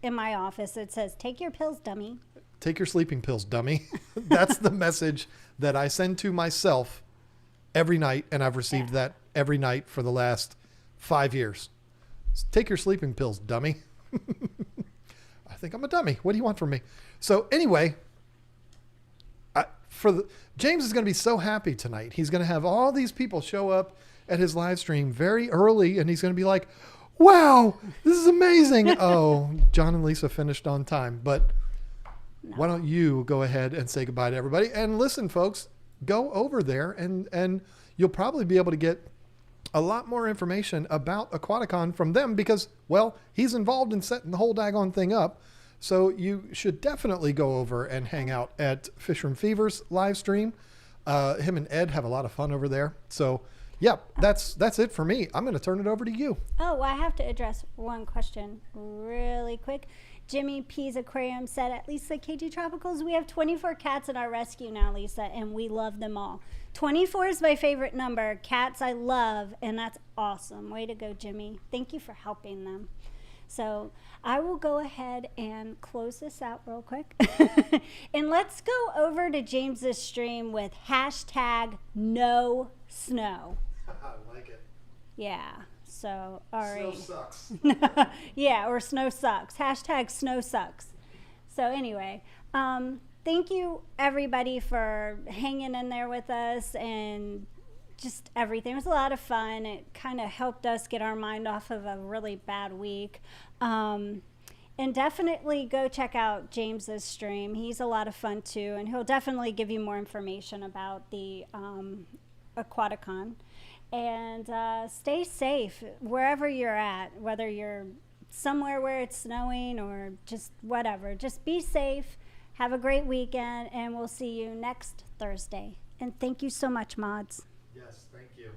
in my office, it says, "Take your pills, dummy." Take your sleeping pills, dummy. That's the message that I send to myself every night, and I've received that every night for the last 5 years. Take your sleeping pills, dummy. I think I'm a dummy. What do you want from me? So anyway, James is going to be so happy tonight. He's going to have all these people show up at his live stream very early, and he's going to be like, wow, this is amazing. Oh, John and Lisa finished on time, but why don't you go ahead and say goodbye to everybody? And listen, folks, go over there and you'll probably be able to get a lot more information about Aquaticon from them because, well, he's involved in setting the whole daggone thing up. So you should definitely go over and hang out at Fisher and Fever's live stream. Him and Ed have a lot of fun over there. So, yeah, that's it for me. I'm going to turn it over to you. Oh, I have to address one question really quick. Jimmy P's Aquarium said, at Lisa KG Tropicals, we have 24 cats in our rescue now, Lisa, and we love them all. 24 is my favorite number. Cats I love, and that's awesome. Way to go, Jimmy. Thank you for helping them. So I will go ahead and close this out real quick. And let's go over to James's stream with hashtag no snow. I like it. Yeah. So, all right. Snow sucks. Yeah, or snow sucks. Hashtag snow sucks. So anyway, thank you everybody for hanging in there with us and just everything. It was a lot of fun. It kind of helped us get our mind off of a really bad week. And definitely go check out James's stream. He's a lot of fun too, and he'll definitely give you more information about the Aquaticon. And stay safe wherever you're at, whether you're somewhere where it's snowing or just whatever. Just be safe. Have a great weekend, and we'll see you next Thursday. And thank you so much, mods. Yes, thank you.